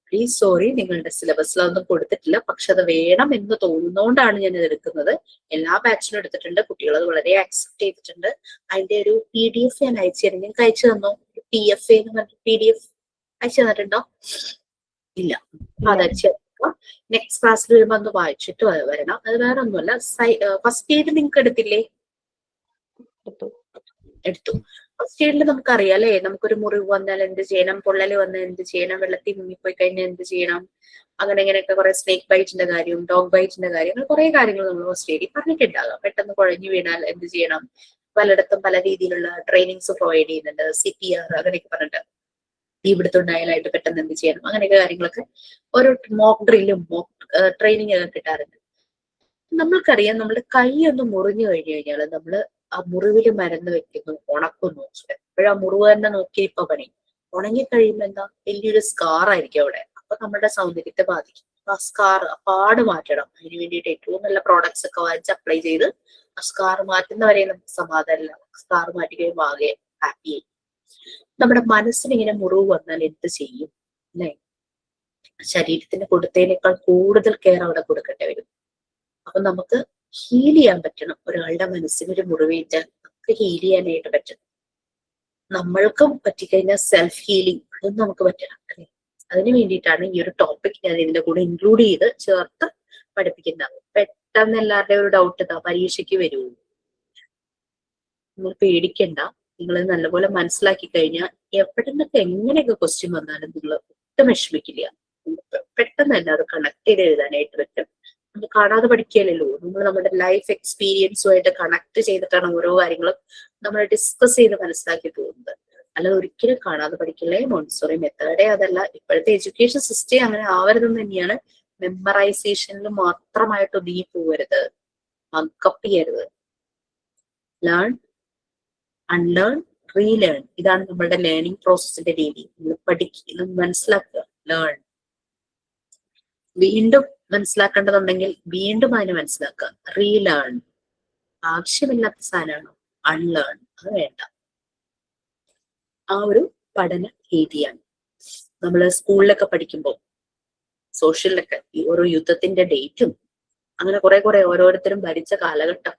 പ്ലീസ് സോറി, നിങ്ങളുടെ സിലബസിലൊന്നും കൊടുത്തിട്ടില്ല, പക്ഷെ അത് വേണം എന്ന് തോന്നുന്നതുകൊണ്ടാണ് ഞാൻ ഇത് എടുക്കുന്നത്. എല്ലാ ബാച്ചിലും എടുത്തിട്ടുണ്ട്, കുട്ടികൾ അത് വളരെ ആക്സെപ്റ്റ് ചെയ്തിട്ടുണ്ട്. അതിന്റെ ഒരു PDF ഞാൻ അയച്ചു തരും. നിങ്ങൾക്ക് അയച്ചു തന്നോ? PFA എന്ന് പറഞ്ഞ PDF അയച്ചു തന്നിട്ടുണ്ടോ? ഇല്ല. അത് അയച്ചു തരാം. നെക്സ്റ്റ് ക്ലാസ്സിൽ വരുമ്പോൾ ഒന്ന് വായിച്ചിട്ട് വരണം. അത് വേറെ ഒന്നുമല്ല. ഫസ്റ്റ് എയ്ഡ് നിങ്ങൾക്ക് എടുത്തില്ലേ? എടുത്തു. ഫസ്റ്റ് എയ്ഡിൽ നമുക്കറിയാം അല്ലെ, നമുക്കൊരു മുറിവ് വന്നാൽ എന്ത് ചെയ്യണം, പൊള്ളല് വന്നാൽ എന്ത് ചെയ്യണം, വെള്ളത്തിൽ മുങ്ങിപ്പോയി കഴിഞ്ഞാൽ എന്ത് ചെയ്യണം, അങ്ങനെ ഇങ്ങനെയൊക്കെ കുറെ സ്നേക്ക് ബൈറ്റിന്റെ കാര്യം, ഡോഗ് ബൈറ്റിന്റെ കാര്യം, അങ്ങനെ കുറെ കാര്യങ്ങൾ നമ്മൾ ഫസ്റ്റ് എയ്ഡിൽ പറഞ്ഞിട്ടുണ്ടാകാം. പെട്ടെന്ന് കുഴഞ്ഞു വീണാൽ എന്ത് ചെയ്യണം, പലയിടത്തും പല രീതിയിലുള്ള ട്രെയിനിങ്സ് പ്രൊവൈഡ് ചെയ്യുന്നുണ്ട്. CPR അങ്ങനെയൊക്കെ പറഞ്ഞിട്ട് തീപിടുത്തുണ്ടായാലായിട്ട് പെട്ടെന്ന് എന്ത് ചെയ്യണം, അങ്ങനെയൊക്കെ കാര്യങ്ങളൊക്കെ ഓരോ മോക്ക് ഡ്രില്ലും മോക്ക് ട്രെയിനിങ് ഒക്കെ കിട്ടാറുണ്ട്. നമ്മൾക്കറിയാം, നമ്മുടെ കൈ ഒന്ന് മുറിഞ്ഞു കഴിഞ്ഞു കഴിഞ്ഞാൽ നമ്മൾ ആ മുറിവിൽ മരുന്ന് വെക്കുന്നു, ഉണക്കുന്നു. എപ്പോഴും ആ മുറിവ് തന്നെ നോക്കി ഇപ്പൊ പണി. ഉണങ്ങി കഴിയുമ്പോ എന്താ, വലിയൊരു സ്കാർ ആയിരിക്കും അവിടെ. അപ്പൊ നമ്മുടെ സൗന്ദര്യത്തെ ബാധിക്കും. ആ സ്കാർ പാട് മാറ്റണം. അതിന് വേണ്ടിയിട്ട് ഏറ്റവും നല്ല പ്രോഡക്ട്സ് ഒക്കെ വാങ്ങിച്ച് അപ്ലൈ ചെയ്ത് ആ സ്കാർ മാറ്റുന്നവരെ നമുക്ക് സമാധാനമില്ല. സ്കാർ മാറ്റി കഴിയുമ്പോൾ ആകെ ഹാപ്പി ആയി. നമ്മുടെ മനസ്സിന് ഇങ്ങനെ മുറിവ് വന്നാൽ എന്ത് ചെയ്യും അല്ലെ? ശരീരത്തിന് കൊടുത്തതിനേക്കാൾ കൂടുതൽ കെയർ അവിടെ കൊടുക്കേണ്ടി വരും. അപ്പൊ നമുക്ക് ഹീൽ ചെയ്യാൻ പറ്റണം. ഒരാളുടെ മനസ്സിനൊരു മുറിവേറ്റാൽ നമുക്ക് ഹീൽ ചെയ്യാനായിട്ട് പറ്റണം. നമ്മൾക്കും പറ്റിക്കഴിഞ്ഞാൽ സെൽഫ് ഹീലിംഗ് അതും നമുക്ക് പറ്റണം അല്ലെ? അതിന് വേണ്ടിയിട്ടാണ് ഈ ഒരു ടോപ്പിക് ഞാൻ ഇതിന്റെ കൂടെ ഇൻക്ലൂഡ് ചെയ്ത് ചേർത്ത് പഠിപ്പിക്കുന്നത്. പെട്ടെന്ന് എല്ലാവരുടെയും ഒരു ഡൗട്ട് ഇതാ, പരീക്ഷയ്ക്ക് വരുമോ? നിങ്ങൾ പേടിക്കണ്ട. നിങ്ങൾ നല്ലപോലെ മനസ്സിലാക്കി കഴിഞ്ഞാൽ എവിടെ നിന്നൊക്കെ എങ്ങനെയൊക്കെ ക്വസ്റ്റ്യൻ വന്നാലും നിങ്ങൾ ഒട്ടും വിഷമിക്കില്ല. പെട്ടെന്ന് തന്നെ അത് കണക്ട് ചെയ്ത് എഴുതാനായിട്ട് പറ്റും. നമ്മൾ കാണാതെ പഠിക്കുകയല്ലോ, നമ്മൾ നമ്മുടെ ലൈഫ് എക്സ്പീരിയൻസുമായിട്ട് കണക്ട് ചെയ്തിട്ടാണ് ഓരോ കാര്യങ്ങളും നമ്മൾ ഡിസ്കസ് ചെയ്ത് മനസ്സിലാക്കി പോകുന്നത്. അല്ലാതെ ഒരിക്കലും കാണാതെ പഠിക്കില്ലേ. മോണ്ടിസോറി മെത്തേഡേ അതല്ല. ഇപ്പോഴത്തെ എഡ്യൂക്കേഷൻ സിസ്റ്റം അങ്ങനെ ആവരുതെന്ന് തന്നെയാണ്. മെമ്മറൈസേഷനിൽ മാത്രമായിട്ട് ഒതുങ്ങി പോകരുത്, മക്കപ്പ് ചെയ്യരുത്. ലേൺ, അൺലേൺ, റീലേൺ, ഇതാണ് നമ്മളുടെ ലേണിംഗ് പ്രോസസ്സിന്റെ രീതി. നമ്മൾ പഠിക്കുക, മനസ്സിലാക്കുക, ലേൺ, വീണ്ടും മനസ്സിലാക്കേണ്ടതുണ്ടെങ്കിൽ വീണ്ടും അതിനെ മനസ്സിലാക്കുക, റീലേൺ. ആവശ്യമില്ലാത്ത സാധനമാണോ, അൺലേൺ, അത് വേണ്ട. ആ ഒരു പഠന രീതിയാണ്. നമ്മൾ സ്കൂളിലൊക്കെ പഠിക്കുമ്പോൾ സോഷ്യലിലൊക്കെ ഈ ഓരോ യുദ്ധത്തിന്റെ ഡേറ്റും അങ്ങനെ കുറെ ഓരോരുത്തരും ഭരിച്ച കാലഘട്ടം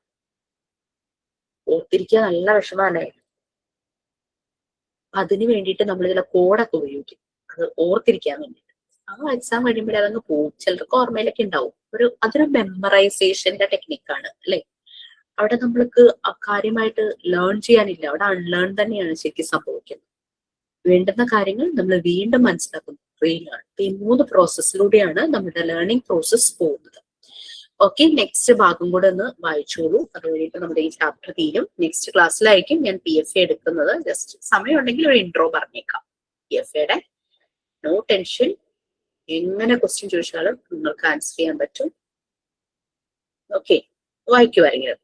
ഓർത്തിരിക്കാൻ നല്ല വിഷമല്ലേ. അതിന് വേണ്ടിയിട്ട് നമ്മൾ ചില കോഡൊക്കെ ഉപയോഗിക്കും, അത് ഓർത്തിരിക്കാൻ വേണ്ടിയിട്ട്. ആ എക്സാം കഴിയുമ്പോഴേ അതങ്ങ് പോകും. ചിലർക്ക് ഓർമ്മയിലൊക്കെ ഉണ്ടാവും. അതൊരു മെമ്മറൈസേഷന്റെ ടെക്നിക്കാണ് അല്ലെ? അവിടെ നമ്മൾക്ക് കാര്യമായിട്ട് ലേൺ ചെയ്യാനില്ല, അവിടെ അൺലേൺ തന്നെയാണ് ശരിക്കും സംഭവിക്കുന്നത്. വേണ്ടുന്ന കാര്യങ്ങൾ നമ്മൾ വീണ്ടും മനസ്സിലാക്കുന്നു, റീലേൺ. ഈ 3 പ്രോസസ്സിലൂടെയാണ് നമ്മുടെ ലേണിംഗ് പ്രോസസ്സ് പോകുന്നത്. ഓക്കെ, നെക്സ്റ്റ് ഭാഗം കൂടെ ഒന്ന് വായിച്ചോളൂ. അത് കഴിഞ്ഞിട്ട് നമ്മുടെ ഈ ചാപ്റ്റർ തീരും. നെക്സ്റ്റ് ക്ലാസ്സിലായിരിക്കും ഞാൻ PFA എടുക്കുന്നത്. ജസ്റ്റ് സമയം ഉണ്ടെങ്കിൽ ഒരു ഇൻട്രോ പറഞ്ഞേക്കാം. PFAയുടെ നോ ടെൻഷൻ, എങ്ങനെ ക്വസ്റ്റ്യൻ ചോദിച്ചാലും നിങ്ങൾക്ക് ആൻസർ ചെയ്യാൻ പറ്റും. Okay, വായിക്കുവായിരിക്കും.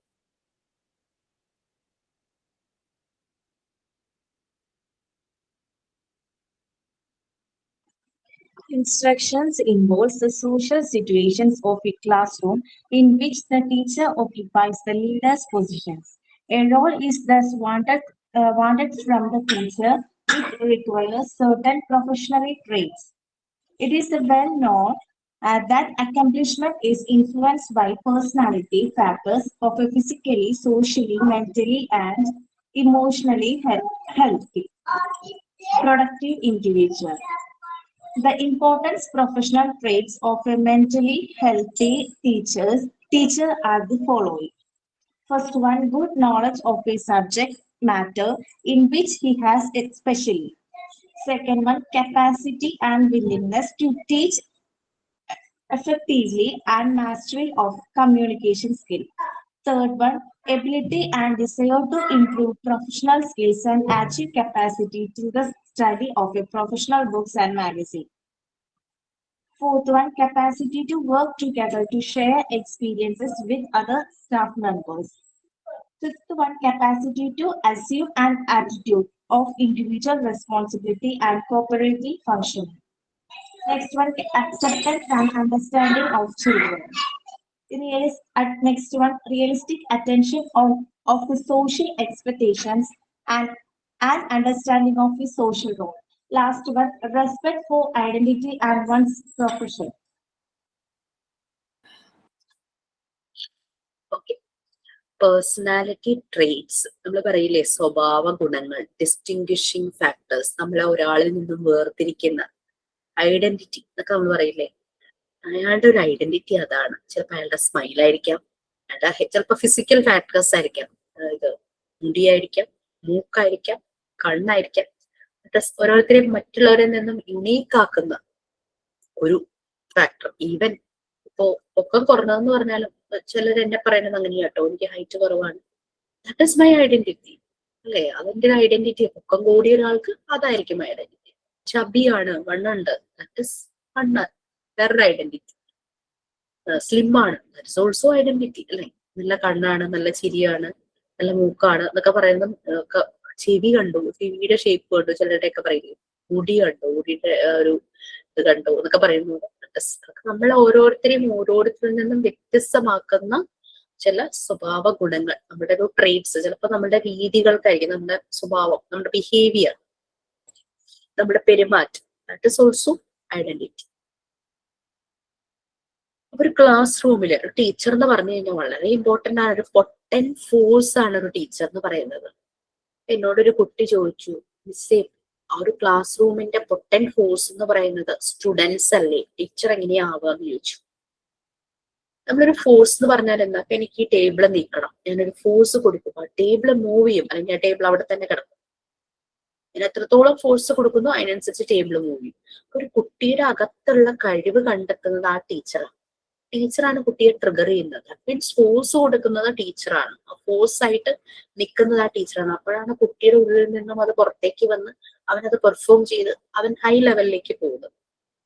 Instructions involves the social situations of a classroom in which the teacher occupies the leader's positions. A role is thus wanted from the teacher which requires certain professional traits. It is well known that accomplishment is influenced by personality factors of a physically, socially, mentally, and emotionally healthy, productive individual. The important professional traits of a mentally healthy teacher are the following. First one, good knowledge of a subject matter in which he has especially. Second one, capacity and willingness to teach effectively and mastery of communication skill. Third one, ability and desire to improve professional skills and achieve capacity to the study of a professional books and magazine. Fourth one, capacity to work together to share experiences with other staff members. Fifth one, capacity to assume an attitude of individual responsibility and cooperative functioning. Next one, acceptance and understanding of children. Next one, realistic attention of the social expectations and understanding of the social role. Last one, respect for identity and one's profession. Okay, personality traits നമ്മൾ പറയില്ലേ, സ്വഭാവ ഗുണങ്ങൾ, ഡിസ്റ്റിങ്വിഷിംഗ് factors, നമ്മളെ ഒരാളിൽ നിന്നും വേർതിരിക്കുന്ന identity എന്നൊക്കെ നമ്മൾ പറയില്ലേ. അയാളുടെ ഒരു ഐഡന്റിറ്റി അതാണ്. ചിലപ്പോൾ അയാളുടെ സ്മൈലായിരിക്കാം, അയാളുടെ ചിലപ്പോൾ ഫിസിക്കൽ ഫാക്ടേഴ്സ് ആയിരിക്കാം, അതായത് മുടിയായിരിക്കാം, മൂക്കായിരിക്കാം, കണ്ണായിരിക്കാം. ഓരോരുത്തരെയും മറ്റുള്ളവരിൽ നിന്നും യുണീക്ക് ആക്കുന്ന ഒരു ഫാക്ടർ. ഈവൻ ഇപ്പോ പൊക്കം കുറഞ്ഞതെന്ന് പറഞ്ഞാലും ചിലർ എന്നെ പറയുന്നത് അങ്ങനെയാ കേട്ടോ, എനിക്ക് ഹൈറ്റ് കുറവാണ്, ദാറ്റ് ഇസ് മൈ ഐഡന്റിറ്റി അല്ലേ, അതിന്റെ ഒരു ഐഡന്റിറ്റി. പൊക്കം കൂടിയ ഒരാൾക്ക് അതായിരിക്കും ഐഡന്റിറ്റി. ചബിയാണ്, മണ്ണുണ്ട്, ദാറ്റ് ഇസ് മണ്ണ്, വേറൊരു ഐഡന്റിറ്റി. സ്ലിം ആണ്, ദാറ്റ് ഇസ് ഓൾസോ ഐഡന്റിറ്റി അല്ലെ. നല്ല കണ്ണാണ്, നല്ല ചിരിയാണ്, നല്ല മൂക്കാണ് എന്നൊക്കെ പറയുന്നത്. ചെവി കണ്ടു, ചെവിയുടെ ഷേപ്പ് കണ്ടു, ചിലരുടെയൊക്കെ പറയില്ലേ, മുടി കണ്ടു, മുടിയുടെ ഒരു ഇത് കണ്ടു എന്നൊക്കെ പറയുന്നത്. നമ്മളെ ഓരോരുത്തരിൽ നിന്നും വ്യത്യസ്തമാക്കുന്ന ചില സ്വഭാവ ഗുണങ്ങൾ, നമ്മുടെ ഒരു ട്രേറ്റ്സ്, ചിലപ്പോൾ നമ്മുടെ രീതികൾക്കായിരിക്കും, നമ്മുടെ സ്വഭാവം, നമ്മുടെ ബിഹേവിയർ, നമ്മുടെ പെരുമാറ്റം, ദാറ്റ് ഇസ് ഓൾസോ ഐഡന്റിറ്റി. ഒരു ക്ലാസ് റൂമില് ഒരു ടീച്ചർ എന്ന് പറഞ്ഞു കഴിഞ്ഞാൽ വളരെ ഇമ്പോർട്ടന്റ് ആണ്. ഒരു പൊട്ടന്റ് ഫോഴ്സ് ആണ് ഒരു ടീച്ചർ എന്ന് പറയുന്നത്. എന്നോടൊരു കുട്ടി ചോദിച്ചു, മിസ്സേ ആ ഒരു ക്ലാസ് റൂമിന്റെ പൊട്ടന്റ് ഫോഴ്സ് എന്ന് പറയുന്നത് സ്റ്റുഡൻസ് അല്ലേ, ടീച്ചർ എങ്ങനെയാ ആവാന്ന് ചോദിച്ചു. നമ്മളൊരു ഫോഴ്സ് എന്ന് പറഞ്ഞാൽ എന്താ, എനിക്ക് ഈ ടേബിൾ നീക്കണം, ഞാനൊരു ഫോഴ്സ് കൊടുക്കുമ്പോൾ ടേബിൾ മൂവ് ചെയ്യും, അല്ലെങ്കിൽ ആ ടേബിൾ അവിടെ തന്നെ കിടക്കും. ഞാൻ എത്രത്തോളം ഫോഴ്സ് കൊടുക്കുന്നു അതിനനുസരിച്ച് ടേബിൾ മൂവ് ചെയ്യും. ഒരു കുട്ടിയുടെ അകത്തുള്ള കഴിവ് കണ്ടെത്തുന്നത് ആ ടീച്ചറാണ്. ടീച്ചറാണ് കുട്ടിയെ ട്രിഗർ ചെയ്യുന്നത്. മീൻസ് ഫോഴ്സ് കൊടുക്കുന്നത് ടീച്ചറാണ്, ഫോഴ്സ് ആയിട്ട് നിൽക്കുന്നത് ആ ടീച്ചറാണ്. അപ്പോഴാണ് കുട്ടിയുടെ ഉള്ളിൽ നിന്നും അത് പുറത്തേക്ക് വന്ന് അവനത് പെർഫോം ചെയ്ത് അവൻ ഹൈ ലെവലിലേക്ക് പോകുന്നത്.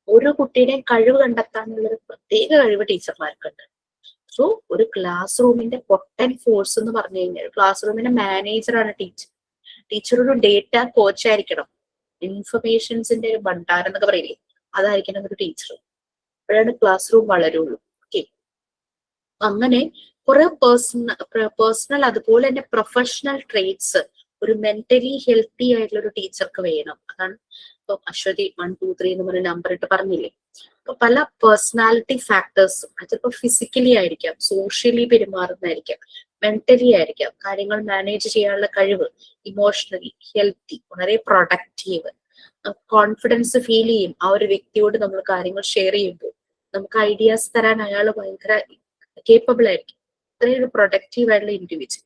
ഓരോ കുട്ടിയുടെയും കഴിവ് കണ്ടെത്താനുള്ള ഒരു പ്രത്യേക കഴിവ് ടീച്ചർമാർക്കുണ്ട്. സോ ഒരു ക്ലാസ് റൂമിന്റെ പൊട്ടന്റ് ഫോഴ്സ് എന്ന് പറഞ്ഞു കഴിഞ്ഞാൽ, ക്ലാസ് റൂമിന്റെ മാനേജറാണ് ടീച്ചർ. ടീച്ചർ ഒരു ഡേറ്റ കോച്ച് ആയിരിക്കണം, ഇൻഫർമേഷൻസിന്റെ ഒരു ഭണ്ഡാരം എന്നൊക്കെ പറയില്ലേ, അതായിരിക്കണം ഒരു ടീച്ചർ. അപ്പോഴാണ് ക്ലാസ് റൂം വളരുള്ളൂ. ഓക്കെ, അങ്ങനെ കുറെ പേഴ്സണൽ അതുപോലെ തന്നെ പ്രൊഫഷണൽ ട്രേറ്റ്സ് ഒരു മെന്റലി ഹെൽത്തി ആയിട്ടുള്ള ഒരു ടീച്ചർക്ക് വേണം. അതാണ് ഇപ്പൊ അശ്വതി 1, 2, 3 എന്ന് പറഞ്ഞ നമ്പർ ഇട്ട് പറഞ്ഞില്ലേ. അപ്പൊ പല പേഴ്സണാലിറ്റി ഫാക്ടേഴ്സും, ചിലപ്പോൾ ഫിസിക്കലി ആയിരിക്കാം, സോഷ്യലി പെരുമാറുന്നതായിരിക്കാം, മെന്റലി ആയിരിക്കാം, കാര്യങ്ങൾ മാനേജ് ചെയ്യാനുള്ള കഴിവ്, ഇമോഷണലി ഹെൽത്തി, വളരെ പ്രൊഡക്റ്റീവ്, കോൺഫിഡൻസ് ഫീൽ ചെയ്യും ആ ഒരു വ്യക്തിയോട് നമ്മൾ കാര്യങ്ങൾ ഷെയർ ചെയ്യുമ്പോൾ. നമുക്ക് ഐഡിയാസ് തരാൻ അയാൾ ഭയങ്കര കേപ്പബിൾ ആയിരിക്കും. അത്രയും ഒരു പ്രൊഡക്റ്റീവ് ആയിട്ടുള്ള ഇൻഡിവിജ്വൽ.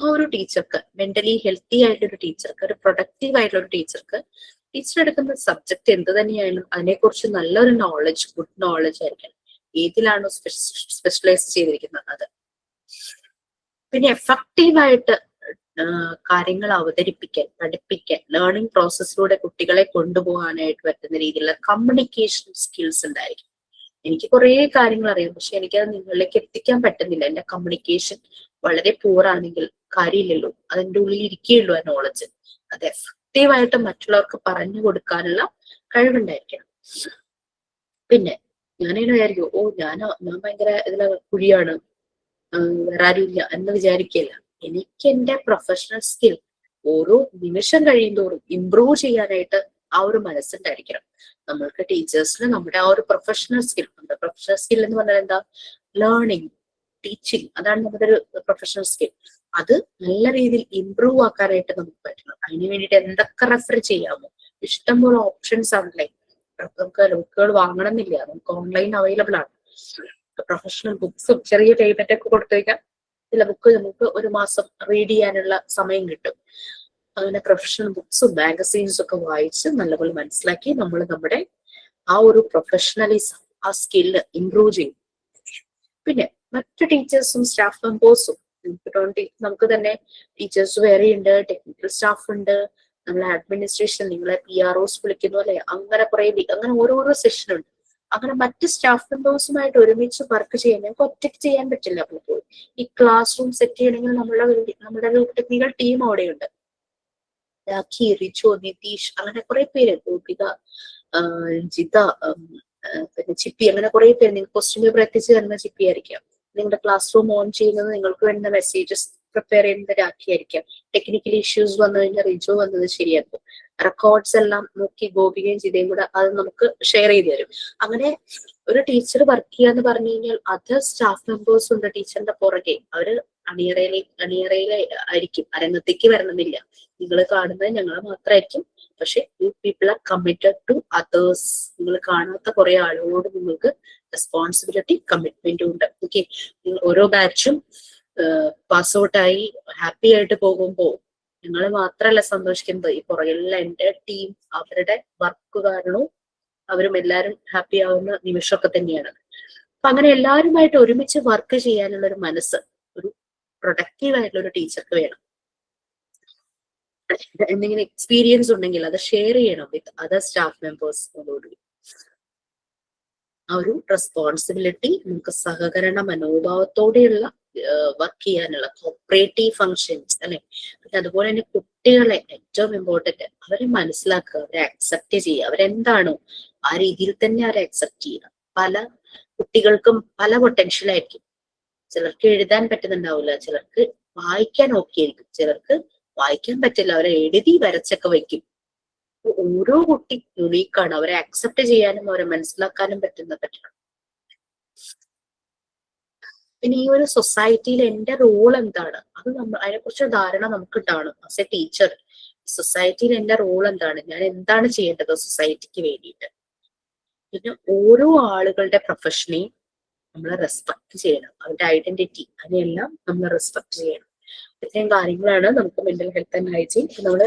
ആ ഒരു ടീച്ചർക്ക്, മെന്റലി ഹെൽത്തി ആയിട്ടൊരു ടീച്ചർക്ക്, ഒരു പ്രൊഡക്റ്റീവ് ആയിട്ടുള്ള ഒരു ടീച്ചർക്ക്, ടീച്ചർ എടുക്കുന്ന സബ്ജക്ട് എന്ത് തന്നെയായാലും അതിനെക്കുറിച്ച് നല്ലൊരു നോളജ്, ഗുഡ് നോളജ് ആയിരിക്കണം. ഏതിലാണോ സ്പെഷ്യലൈസ് ചെയ്തിരിക്കുന്നത് അത്. പിന്നെ എഫക്റ്റീവായിട്ട് കാര്യങ്ങൾ അവതരിപ്പിക്കാൻ, പഠിപ്പിക്കാൻ, ലേണിംഗ് പ്രോസസ്സിലൂടെ കുട്ടികളെ കൊണ്ടുപോകാനായിട്ട് പറ്റുന്ന രീതിയിലുള്ള കമ്മ്യൂണിക്കേഷൻ സ്കിൽസ് ഉണ്ടായിരിക്കും. എനിക്ക് കുറേ കാര്യങ്ങൾ അറിയാം, പക്ഷെ എനിക്കത് നിങ്ങളിലേക്ക് എത്തിക്കാൻ പറ്റുന്നില്ല. എന്റെ കമ്മ്യൂണിക്കേഷൻ വളരെ പൂറാണെങ്കിൽ കാര്യമില്ലല്ലോ, അതിൻ്റെ ഉള്ളിൽ ഇരിക്കുകയുള്ളൂ ആ നോളജ്. അത് എഫക്റ്റീവായിട്ട് മറ്റുള്ളവർക്ക് പറഞ്ഞു കൊടുക്കാനുള്ള കഴിവുണ്ടായിരിക്കണം. പിന്നെ ഞാനിങ്ങനെ വിചാരിക്കും, ഞാൻ ഭയങ്കര ഇതിലെ കുഴിയാണ്, വേറെ ആരും ഇല്ല എന്ന് വിചാരിക്കില്ല. എനിക്ക് എന്റെ പ്രൊഫഷണൽ സ്കിൽ ഓരോ നിമിഷം കഴിയുന്തോറും ഇംപ്രൂവ് ചെയ്യാനായിട്ട് ആ ഒരു മനസ്സുണ്ടായിരിക്കണം. നമ്മൾക്ക് ടീച്ചേഴ്സിന് നമ്മുടെ ആ ഒരു പ്രൊഫഷണൽ സ്കിൽ ഉണ്ട്. പ്രൊഫഷണൽ സ്കിൽ എന്ന് പറഞ്ഞാൽ എന്താ? ലേണിംഗ്, ടീച്ചിങ്, അതാണ് നമ്മുടെ ഒരു പ്രൊഫഷണൽ സ്കിൽ. അത് നല്ല രീതിയിൽ ഇംപ്രൂവ് ആക്കാനായിട്ട് നമുക്ക് പറ്റണം. അതിന് വേണ്ടിയിട്ട് എന്തൊക്കെ റെഫർ ചെയ്യാമോ? ഇഷ്ടംപോലെ ഓപ്ഷൻസ് ആണല്ലേ. നമുക്ക് ബുക്കുകൾ വാങ്ങണമെന്നില്ല, നമുക്ക് ഓൺലൈൻ അവൈലബിൾ ആണ്. പ്രൊഫഷണൽ ബുക്സും ചെറിയ പേയ്മെന്റ് ഒക്കെ കൊടുത്തു കഴിഞ്ഞാൽ ചില ബുക്ക് നമുക്ക് ഒരു മാസം റീഡ് ചെയ്യാനുള്ള സമയം കിട്ടും. അങ്ങനെ പ്രൊഫഷണൽ ബുക്സും മാഗസീൻസും ഒക്കെ വായിച്ച് നല്ലപോലെ മനസ്സിലാക്കി നമ്മൾ നമ്മുടെ ആ ഒരു പ്രൊഫഷണലിസം, ആ സ്കില്ല് ഇംപ്രൂവ് ചെയ്യും. പിന്നെ മറ്റു ടീച്ചേഴ്സും സ്റ്റാഫ് മെമ്പേഴ്സും നമുക്ക് തന്നെ ടീച്ചേഴ്സ് വേറെ ഉണ്ട്, ടെക്നിക്കൽ സ്റ്റാഫ് ഉണ്ട്, നമ്മളെ അഡ്മിനിസ്ട്രേഷൻ, നിങ്ങളെ PROs വിളിക്കുന്നു അല്ലെ, അങ്ങനെ കുറെ അങ്ങനെ ഓരോരോ സെഷൻ ഉണ്ട്. അങ്ങനെ മറ്റ് സ്റ്റാഫ് മെമ്പേഴ്സുമായിട്ട് ഒരുമിച്ച് വർക്ക് ചെയ്യാൻ ഞങ്ങൾക്ക് ഒറ്റയ്ക്ക് ചെയ്യാൻ പറ്റില്ല. പലപ്പോഴും ഈ ക്ലാസ് റൂം സെറ്റ് ചെയ്യണമെങ്കിൽ നമ്മുടെ ഒരു ടെക്നിക്കൽ ടീം അവിടെയുണ്ട്. രാഖി, റിച്ചു, നിതീഷ്, അങ്ങനെ കുറെ പേര്, ഗോപിക, ജിത, പിന്നെ ചിപ്പി, അങ്ങനെ കുറെ പേര്. നിങ്ങൾക്ക് ക്വസ്റ്റ്യൻ പേപ്പർ എത്തിച്ച് തരുന്ന ചിപ്പി ആയിരിക്കാം. നിങ്ങളുടെ ക്ലാസ് റൂം ഓൺ ചെയ്യുന്നത്, നിങ്ങൾക്ക് വേണ്ട മെസ്സേജസ് പ്രിപ്പയർ ചെയ്യുന്നത് രാഖി ആയിരിക്കാം. ടെക്നിക്കൽ ഇഷ്യൂസ് വന്നു കഴിഞ്ഞാൽ റിജു വന്നത് ശരിയാക്കും. റെക്കോർഡ്സ് എല്ലാം നോക്കി ഗോപികയും ജിതയും കൂടെ അത് നമുക്ക് ഷെയർ ചെയ്ത് തരും. അങ്ങനെ ഒരു ടീച്ചർ വർക്ക് ചെയ്യാന്ന് പറഞ്ഞു കഴിഞ്ഞാൽ അതർ സ്റ്റാഫ് മെമ്പേഴ്സ് ഉണ്ട് ടീച്ചറിന്റെ പുറകെ. അവര് അണിയറയിലെ ആയിരിക്കും, അരങ്ങത്തേക്ക് വരണമെന്നില്ല. നിങ്ങൾ കാണുന്നത് ഞങ്ങൾ മാത്രമായിരിക്കും, പക്ഷെ you people are committed to others. നിങ്ങൾ കാണാത്ത കുറെ ആളുകളോട് നിങ്ങൾക്ക് റെസ്പോൺസിബിലിറ്റി, കമ്മിറ്റ്മെന്റും ഉണ്ട്. ഓക്കെ, ഓരോ ബാച്ചും പാസ് ഔട്ടായി ഹാപ്പി ആയിട്ട് പോകുമ്പോൾ ഞങ്ങൾ മാത്രമല്ല സന്തോഷിക്കുന്നത്, ഈ പുറകിലുള്ള എൻ്റെ ടീം, അവരുടെ വർക്ക് കാരണവും അവരും എല്ലാവരും ഹാപ്പി ആവുന്ന നിമിഷമൊക്കെ തന്നെയാണ്. അപ്പൊ അങ്ങനെ എല്ലാവരുമായിട്ട് ഒരുമിച്ച് വർക്ക് ചെയ്യാനുള്ള ഒരു മനസ്സ് ഒരു പ്രൊഡക്റ്റീവ് ആയിട്ടുള്ള ഒരു ടീച്ചർക്ക് വേണം. എന്തെങ്കിലും എക്സ്പീരിയൻസ് ഉണ്ടെങ്കിൽ അത് ഷെയർ ചെയ്യണം വിത്ത് അതർ സ്റ്റാഫ് മെമ്പേഴ്സ്. ആ ഒരു റെസ്പോൺസിബിലിറ്റി, നമുക്ക് സഹകരണ മനോഭാവത്തോടെയുള്ള വർക്ക് ചെയ്യാനുള്ള കോപ്പറേറ്റീവ് ഫങ്ഷൻസ് അല്ലെ. പിന്നെ അതുപോലെ തന്നെ കുട്ടികളെ ഏറ്റവും ഇമ്പോർട്ടന്റ്, അവരെ മനസ്സിലാക്കുക, അവരെ അക്സെപ്റ്റ് ചെയ്യുക. അവരെന്താണോ ആ രീതിയിൽ തന്നെ അവരെ അക്സെപ്റ്റ് ചെയ്യുക. പല കുട്ടികൾക്കും പല പൊട്ടൻഷ്യൽ ആയിരിക്കും. ചിലർക്ക് എഴുതാൻ പറ്റുന്നുണ്ടാവില്ല, ചിലർക്ക് വായിക്കാൻ ഓക്കെ ആയിരിക്കും, ചിലർക്ക് വായിക്കാൻ പറ്റില്ല, അവരെ എഴുതി വരച്ചൊക്കെ വയ്ക്കും. ഓരോ കുട്ടി യുണീക്കാണ്. അവരെ അക്സെപ്റ്റ് ചെയ്യാനും അവരെ മനസ്സിലാക്കാനും പറ്റണം. പിന്നെ ഈ ഒരു സൊസൈറ്റിയിൽ എന്റെ റോൾ എന്താണ്, അത് അതിനെക്കുറിച്ച് ധാരണ നമുക്ക് ഉണ്ടാവണം. ആസ് എ ടീച്ചർ സൊസൈറ്റിയിൽ എന്റെ റോൾ എന്താണ്, ഞാൻ എന്താണ് ചെയ്യേണ്ടത് സൊസൈറ്റിക്ക് വേണ്ടിയിട്ട്. പിന്നെ ഓരോ ആളുകളുടെ പ്രൊഫഷനെയും നമ്മൾ റെസ്പെക്ട് ചെയ്യണം, അവരുടെ ഐഡന്റിറ്റി, അതിനെല്ലാം നമ്മൾ റെസ്പെക്ട് ചെയ്യണം. ഇത്രയും കാര്യങ്ങളാണ് നമുക്ക് മെന്റൽ ഹെൽത്ത് ആൻഡ് ഹൈജീൻ. നമ്മൾ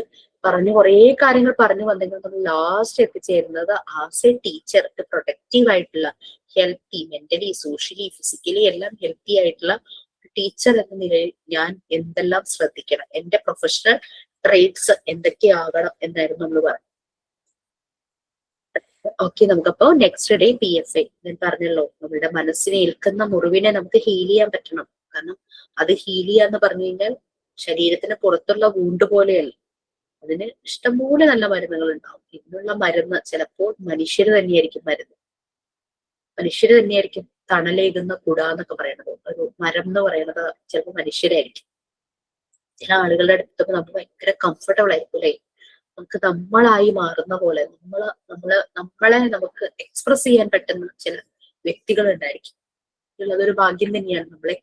കുറേ കാര്യങ്ങൾ പറഞ്ഞു വന്നെങ്കിൽ നമ്മൾ ലാസ്റ്റ് എത്തിച്ചേരുന്നത് ആസ് എ ടീച്ചർ പ്രൊഡക്റ്റീവ് ആയിട്ടുള്ള, ഹെൽത്തി, മെന്റലി, സോഷ്യലി, ഫിസിക്കലി എല്ലാം ഹെൽത്തി ആയിട്ടുള്ള ടീച്ചർ എന്ന നിലയിൽ ഞാൻ എന്തെല്ലാം ശ്രദ്ധിക്കണം, എന്റെ പ്രൊഫഷണൽ ട്രേഡ്സ് എന്തൊക്കെയാകണം എന്നായിരുന്നു നമ്മൾ പറഞ്ഞത്. ഓക്കെ, നമുക്കപ്പോ നെക്സ്റ്റ് ഡേ PFA. ഞാൻ പറഞ്ഞല്ലോ, നമ്മുടെ മനസ്സിനെ ഏൽക്കുന്ന മുറിവിനെ നമുക്ക് ഹീൽ ചെയ്യാൻ പറ്റണം. കാരണം അത് ഹീൽ ചെയ്യാന്ന് പറഞ്ഞു കഴിഞ്ഞാൽ ശരീരത്തിന് പുറത്തുള്ള വൂണ്ട് പോലെയല്ല, അതിന് ഇഷ്ടംപോലെ നല്ല മരുന്നുകൾ ഉണ്ടാവും. ഇതിനുള്ള മരുന്ന് ചിലപ്പോൾ മനുഷ്യര് തന്നെയായിരിക്കും മരുന്ന്, മനുഷ്യര് തന്നെയായിരിക്കും തണലേകുന്ന കുട എന്നൊക്കെ പറയുന്നത്. ഒരു മരം എന്ന് പറയുന്നത് ചിലപ്പോൾ മനുഷ്യരായിരിക്കും. ചില ആളുകളുടെ അടുത്തൊക്കെ നമുക്ക് ഭയങ്കര കംഫർട്ടബിൾ ആയിരിക്കും അല്ലെ, നമുക്ക് നമ്മളായി മാറുന്ന പോലെ നമ്മളെ നമുക്ക് എക്സ്പ്രസ് ചെയ്യാൻ പറ്റുന്ന ചില വ്യക്തികൾ ഉണ്ടായിരിക്കും. അതൊരു ഭാഗ്യം തന്നെയാണ്. നമ്മളെ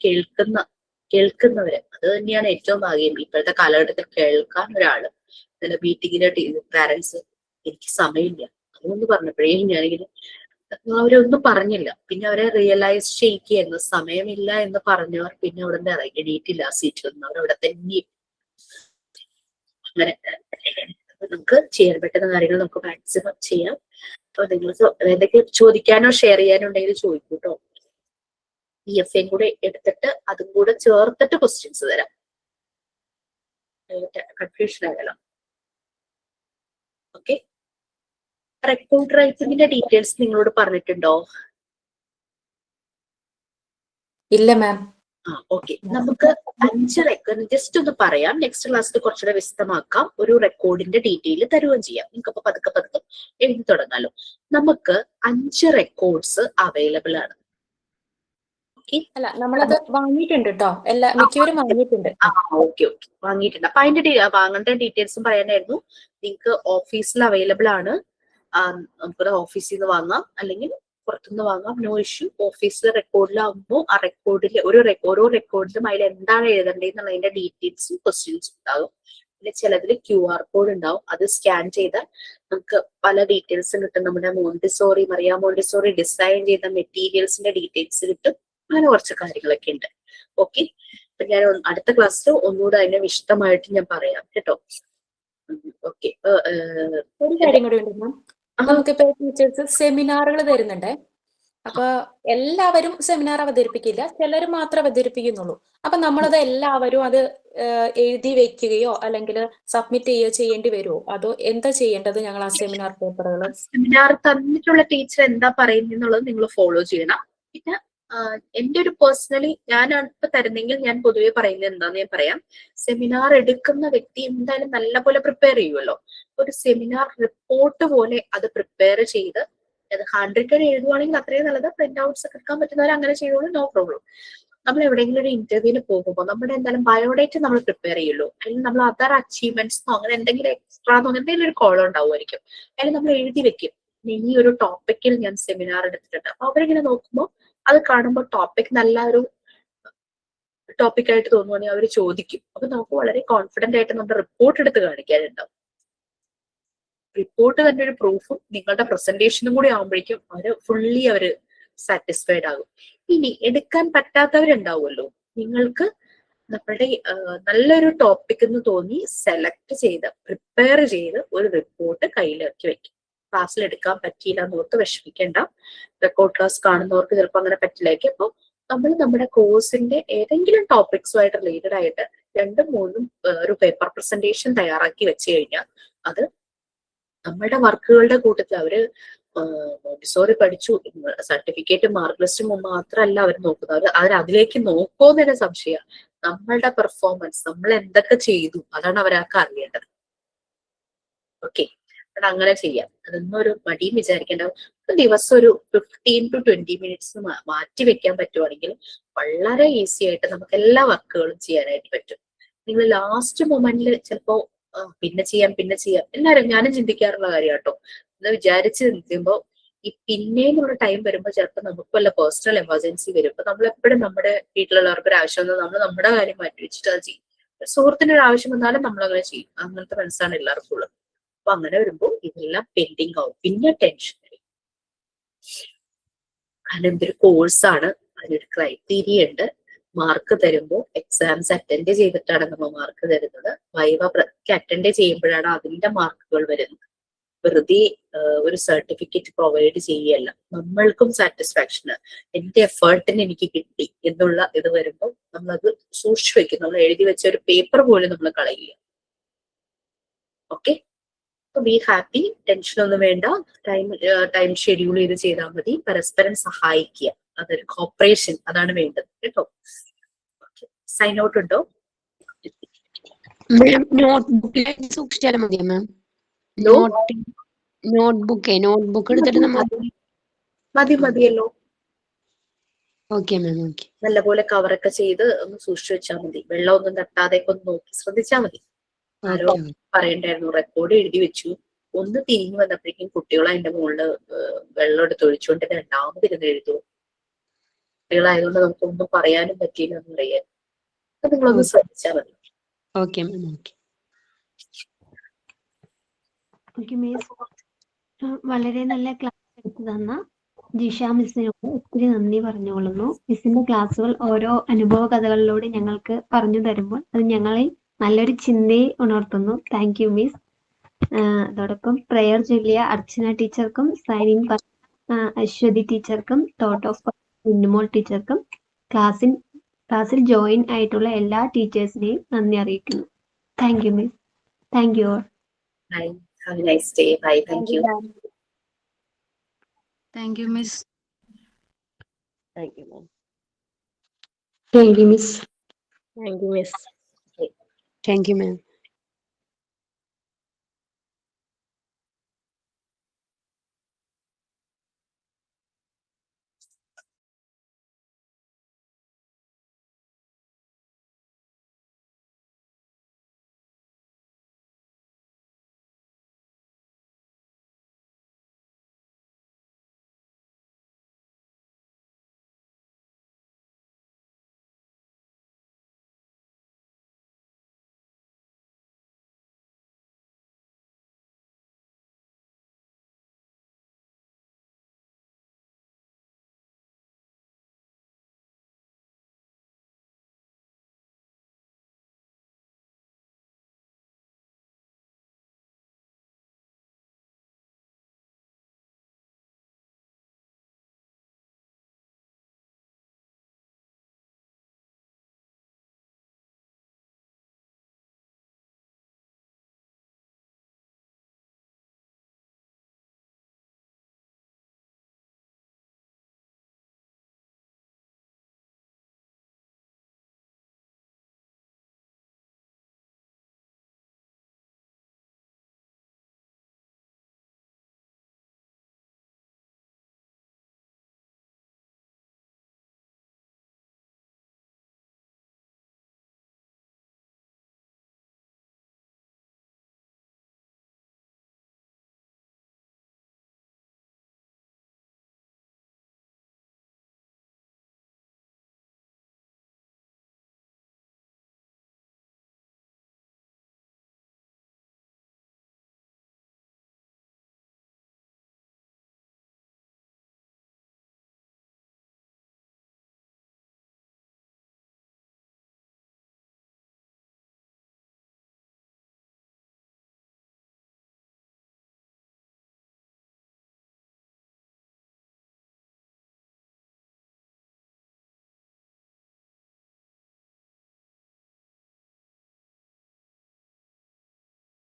കേൾക്കുന്നവര്, അത് തന്നെയാണ് ഏറ്റവും ഭാഗ്യം. ഇപ്പോഴത്തെ കാലഘട്ടത്തിൽ കേൾക്കാൻ ഒരാള്, ചില മീറ്റിങ്ങിലെ പാരന്റ്സ്, എനിക്ക് സമയമില്ല അതൊന്നും പറഞ്ഞപ്പോഴേ ഞാനിങ്ങനെ അവരൊന്നും പറഞ്ഞില്ല. പിന്നെ അവരെ റിയലൈസ് ചെയ്യിക്കുകയായിരുന്നു, സമയമില്ല എന്ന് പറഞ്ഞവർ പിന്നെ അവിടെ നിന്ന് എണീറ്റില്ല സീറ്റിൽ നിന്ന്, അവരവിടെ തന്നെ. അങ്ങനെ നമുക്ക് ചെയ്യാൻ പറ്റുന്ന കാര്യങ്ങൾ നമുക്ക് മാക്സിമം ചെയ്യാം. അപ്പൊ നിങ്ങൾക്ക് എന്തൊക്കെ ചോദിക്കാനോ ഷെയർ ചെയ്യാനോ ഉണ്ടെങ്കിൽ ചോദിക്കൂട്ടോ. EFA കൂടെ എടുത്തിട്ട് അതും കൂടെ ചേർത്തിട്ട് ക്വസ്റ്റ്യൻസ് തരാം. കൺഫ്യൂഷൻ ആകണം. ഓക്കെ, റെക്കോർഡ് റൈറ്റിംഗിന്റെ ഡീറ്റെയിൽസ് നിങ്ങളോട് പറഞ്ഞിട്ടുണ്ടോ? ഇല്ല മാം. ഓക്കെ, നമുക്ക് 5 റെക്കോർഡ് ജസ്റ്റ് ഒന്ന് പറയാം. നെക്സ്റ്റ് ക്ലാസ്സിൽ കുറച്ചുകൂടെ വിശദമാക്കാം. ഒരു റെക്കോർഡിന്റെ ഡീറ്റെയിൽ തരുകയും ചെയ്യാം. നിങ്ങൾക്ക് അപ്പൊ പതുക്കെ പതുക്കെ എഴുതി തുടങ്ങാലോ. നമുക്ക് 5 റെക്കോർഡ്സ് അവൈലബിൾ ആണ്. അല്ല, നമ്മളത് വാങ്ങിയിട്ടുണ്ട് കേട്ടോ. മിക്കവരും വാങ്ങിയിട്ടുണ്ട്. ഓക്കെ, വാങ്ങിയിട്ടുണ്ട്. അപ്പൊ അതിന്റെ വാങ്ങേണ്ട ഡീറ്റെയിൽസും പറയാനായിരുന്നു. നിങ്ങൾക്ക് ഓഫീസിൽ അവൈലബിൾ ആണ്. നമുക്ക് ഓഫീസിൽ നിന്ന് വാങ്ങാം, അല്ലെങ്കിൽ പുറത്തുനിന്ന് വാങ്ങാം. No issue. ഓഫീസിലെ റെക്കോർഡിലാകുമ്പോൾ ആ റെക്കോർഡിൽ ഓരോ റെക്കോർഡിലും അതിൽ എന്താണ് എഴുതേണ്ടതെന്നുള്ളതിന്റെ ഡീറ്റെയിൽസും ക്വസ്റ്റ്യൻസും ഉണ്ടാകും. പിന്നെ ചിലതിൽ QR കോഡ് ഉണ്ടാവും. അത് സ്കാൻ ചെയ്താൽ നമുക്ക് പല ഡീറ്റെയിൽസും കിട്ടും. നമ്മുടെ മറിയ മോണ്ടിസോറി ഡിസൈൻ ചെയ്ത മെറ്റീരിയൽസിന്റെ ഡീറ്റെയിൽസ് കിട്ടും. അങ്ങനെ കുറച്ച് കാര്യങ്ങളൊക്കെ ഉണ്ട്. ഓക്കെ, അപ്പൊ ഞാൻ അടുത്ത ക്ലാസ്സിൽ ഒന്നുകൂടെ അതിനെ വിശദമായിട്ട് ഞാൻ പറയാം കേട്ടോ. ഓക്കെ, ഒരു കാര്യം കൂടി ഉണ്ട് മാം. നമുക്കിപ്പോ ടീച്ചേഴ്സ് സെമിനാറുകൾ തരുന്നുണ്ട്. അപ്പൊ എല്ലാവരും സെമിനാർ അവതരിപ്പിക്കില്ല, ചിലർ മാത്രം അവതരിപ്പിക്കുന്നുള്ളൂ. അപ്പൊ നമ്മളത് എല്ലാവരും അത് എഴുതി വെക്കുകയോ അല്ലെങ്കിൽ സബ്മിറ്റ് ചെയ്യുകയോ ചെയ്യേണ്ടി വരുമോ? അതോ എന്താ ചെയ്യേണ്ടത്? ഞങ്ങൾ ആ സെമിനാർ പേപ്പറുകൾ സെമിനാർ തന്നിട്ടുള്ള ടീച്ചർ എന്താ പറയുന്നുള്ളത് നിങ്ങൾ ഫോളോ ചെയ്യണം. പിന്നെ എന്റെ ഒരു പേഴ്സണലി ഞാനാണ് ഇപ്പൊ തരുന്നെങ്കിൽ ഞാൻ പൊതുവെ പറയുന്നത് എന്താന്ന് ഞാൻ പറയാം. സെമിനാർ എടുക്കുന്ന വ്യക്തി എന്തായാലും നല്ലപോലെ പ്രിപ്പയർ ചെയ്യുമല്ലോ. ഒരു സെമിനാർ റിപ്പോർട്ട് പോലെ അത് പ്രിപ്പയർ ചെയ്ത് അത് 100 എഴുതുവാണെങ്കിൽ അത്രയും നല്ലത്. പ്രിന്റ് ഔട്ട്സ് ഒക്കെ എടുക്കാൻ പറ്റുന്നവർ അങ്ങനെ ചെയ്തോളൂ, നോ പ്രോബ്ലം. നമ്മൾ എവിടെയെങ്കിലും ഒരു ഇന്റർവ്യൂവിന് പോകുമ്പോൾ നമ്മുടെ എന്തായാലും ബയോഡേറ്റ് നമ്മൾ പ്രിപ്പയർ ചെയ്യുള്ളൂ. അല്ലെങ്കിൽ നമ്മൾ അതർ അച്ചീവ്മെന്റ്സോ അങ്ങനെ എന്തെങ്കിലും എക്സ്ട്രാ എന്തെങ്കിലും ഒരു കോളം ഉണ്ടാവുമായിരിക്കും. അതിൽ നമ്മൾ എഴുതി വെക്കും, ഈ ഒരു ടോപ്പിക്കിൽ ഞാൻ സെമിനാർ എടുത്തിട്ടുണ്ട്. അപ്പൊ അവരിങ്ങനെ നോക്കുമ്പോൾ അത് കാണുമ്പോൾ ടോപ്പിക് നല്ല ഒരു ടോപ്പിക്കായിട്ട് തോന്നുവാണെങ്കിൽ അവർ ചോദിക്കും. അപ്പൊ നമുക്ക് വളരെ കോൺഫിഡന്റ് ആയിട്ട് നമ്മുടെ റിപ്പോർട്ട് എടുത്ത് കാണിക്കാനുണ്ടാവും. റിപ്പോർട്ട് തന്നെ ഒരു പ്രൂഫും നിങ്ങളുടെ പ്രസന്റേഷനും കൂടി ആകുമ്പോഴേക്കും ഫുള്ളി അവര് സാറ്റിസ്ഫൈഡ് ആകും. ഇനി എടുക്കാൻ പറ്റാത്തവരുണ്ടാവുമല്ലോ, നിങ്ങൾക്ക് നമ്മുടെ നല്ലൊരു ടോപ്പിക് എന്ന് തോന്നി സെലക്ട് ചെയ്ത് പ്രിപ്പയർ ചെയ്ത് ഒരു റിപ്പോർട്ട് കയ്യിലിറക്കി വെക്കും. ക്ലാസ്സിൽ എടുക്കാൻ പറ്റിയില്ല എന്നോർത്ത് വിഷമിക്കേണ്ട. റെക്കോർഡ് ക്ലാസ് കാണുന്നവർക്ക് ചിലപ്പോൾ അങ്ങനെ പറ്റില്ലായിരിക്കും. അപ്പോൾ നമ്മൾ നമ്മുടെ കോഴ്സിന്റെ ഏതെങ്കിലും ടോപ്പിക്സുമായിട്ട് റിലേറ്റഡ് ആയിട്ട് 2, 3 ഒരു പേപ്പർ പ്രസന്റേഷൻ തയ്യാറാക്കി വെച്ച് കഴിഞ്ഞാൽ അത് നമ്മുടെ വർക്കുകളുടെ കൂട്ടത്തിൽ അവര് മോണ്ടിസോറി പഠിച്ചു സർട്ടിഫിക്കറ്റ് മാർക്ക് ലിസ്റ്റ് മാത്രമല്ല അവർ നോക്കുന്നത്. അവർ അതിലേക്ക് നോക്കുമെന്നൊരു സംശയം. നമ്മളുടെ പെർഫോമൻസ് നമ്മൾ എന്തൊക്കെ ചെയ്തു അതാണ് അവരൊക്കെ അറിയേണ്ടത്. ഓക്കെ, അങ്ങനെ ചെയ്യാം. അതൊന്നും ഒരു മടിയും വിചാരിക്കേണ്ട. ദിവസം ഒരു 15 to 20 മിനിറ്റ്സ് മാറ്റി വെക്കാൻ പറ്റുവാണെങ്കിൽ വളരെ ഈസി ആയിട്ട് നമുക്ക് എല്ലാ വർക്കുകളും ചെയ്യാനായിട്ട് പറ്റും. നിങ്ങൾ ലാസ്റ്റ് മൊമെന്റിൽ ചിലപ്പോ പിന്നെ ചെയ്യാം എല്ലാവരും ഞാനും ചിന്തിക്കാറുള്ള കാര്യം കേട്ടോ. എന്ന് വിചാരിച്ച് നിൽക്കുമ്പോൾ ഈ പിന്നെയുള്ള ടൈം വരുമ്പോൾ ചിലപ്പോൾ നമുക്ക് വല്ല പേഴ്സണൽ എമർജൻസി വരും. അപ്പൊ നമ്മൾ എപ്പോഴും നമ്മുടെ വീട്ടിലുള്ളവർക്ക് ഒരു ആവശ്യം വന്നാൽ നമ്മൾ നമ്മുടെ കാര്യം മാറ്റി വെച്ചിട്ട് അത് ചെയ്യും. സുഹൃത്തിന് ഒരു ആവശ്യം വന്നാലും നമ്മൾ അങ്ങനെ ചെയ്യും. അങ്ങനത്തെ മനസ്സാണ് എല്ലാവർക്കും ഉള്ളത്. അപ്പൊ അങ്ങനെ വരുമ്പോൾ ഇതെല്ലാം പെൻഡിങ് ആവും. പിന്നെ ടെൻഷൻ വരും. കാരണം എന്തൊരു കോഴ്സാണ്, അതിനൊരു ക്രൈറ്റീരിയ ഉണ്ട്. മാർക്ക് തരുമ്പോൾ എക്സാംസ് അറ്റൻഡ് ചെയ്തിട്ടാണ് നമ്മൾ മാർക്ക് തരുന്നത്. വൈവ അറ്റൻഡ് ചെയ്യുമ്പോഴാണ് അതിന്റെ മാർക്കുകൾ വരുന്നത്. വെറുതെ ഒരു സർട്ടിഫിക്കറ്റ് പ്രൊവൈഡ് ചെയ്യല്ല. നമ്മൾക്കും സാറ്റിസ്ഫാക്ഷന് എന്റെ എഫേർട്ടിന് എനിക്ക് കിട്ടി എന്നുള്ള ഇത് വരുമ്പോൾ നമ്മളത് സൂക്ഷിച്ചു വെക്കും. നമ്മൾ എഴുതി വെച്ച ഒരു പേപ്പർ പോലും നമ്മൾ കളയില്ല. Okay, be happy. ടെൻഷനൊന്നും വേണ്ട. ടൈം ഷെഡ്യൂൾ ചെയ്ത് ചെയ്താൽ മതി. പരസ്പരം സഹായിക്കുക, അതൊരു കോപ്പറേഷൻ, അതാണ് വേണ്ടത് കേട്ടോ. സൈൻ ഔട്ട് ഉണ്ടോ? നോട്ട്ബുക്കിൽ സൂക്ഷിച്ചാലും മതിയോ മാം? നോട്ട്ബുക്ക് എടുത്തിട്ട് മതിയല്ലോ. Okay ma'am, okay. നല്ലപോലെ കവറൊക്കെ ചെയ്ത് ഒന്ന് സൂക്ഷിച്ചു വെച്ചാൽ മതി. വെള്ളം ഒന്നും തട്ടാതെ ഒന്ന് നോക്കി ശ്രദ്ധിച്ചാൽ മതി. ആരോ പറയണ്ടായിരുന്നു റെക്കോർഡ് എഴുതി വെച്ചു, ഒന്ന് തിരിഞ്ഞു വന്നപ്പോഴേക്കും കുട്ടികൾ അതിന്റെ മുകളില് വെള്ളം എടുത്ത് ഒഴിച്ചുകൊണ്ട് രണ്ടാമതിരുന്ന് എഴുതും. കുട്ടികളായതുകൊണ്ട് നമുക്കൊന്നും പറയാനും പറ്റിയില്ല എന്ന് പറയാൻ. അപ്പൊ നിങ്ങളൊന്ന് ശ്രദ്ധിച്ചാൽ മതി. Okay ma'am, okay. വളരെ നല്ല ക്ലാസ് എടുത്തു തന്ന ജിഷ മിസ്സിനോട് ഒത്തിരി നന്ദി പറഞ്ഞുകൊള്ളുന്നു. മിസ്സിന്റെ ക്ലാസ്സുകൾ ഓരോ അനുഭവ കഥകളിലൂടെ ഞങ്ങൾക്ക് പറഞ്ഞു തരുമ്പോൾ അത് ഞങ്ങളിൽ നല്ലൊരു ചിന്തയെ ഉണർത്തുന്നു. Thank you miss. അതോടൊപ്പം പ്രയർ ചൊല്ലിയ അർച്ചന ടീച്ചർക്കും സൈനിങ് അശ്വതി ടീച്ചർക്കും തോട്ട് ഓഫ് മിന്നുമോൾ ടീച്ചർക്കും ക്ലാസ്സിൽ ജോയിൻ ആയിട്ടുള്ള എല്ലാ ടീച്ചേഴ്സിനെയും നന്ദി അറിയിക്കുന്നു. Thank you miss. Thank you all. Bye. Have a nice day. Bye. Thank you. Thank you, Miss. Thank you, ma'am. Thank you miss. Thank you, miss. Thank you, ma'am.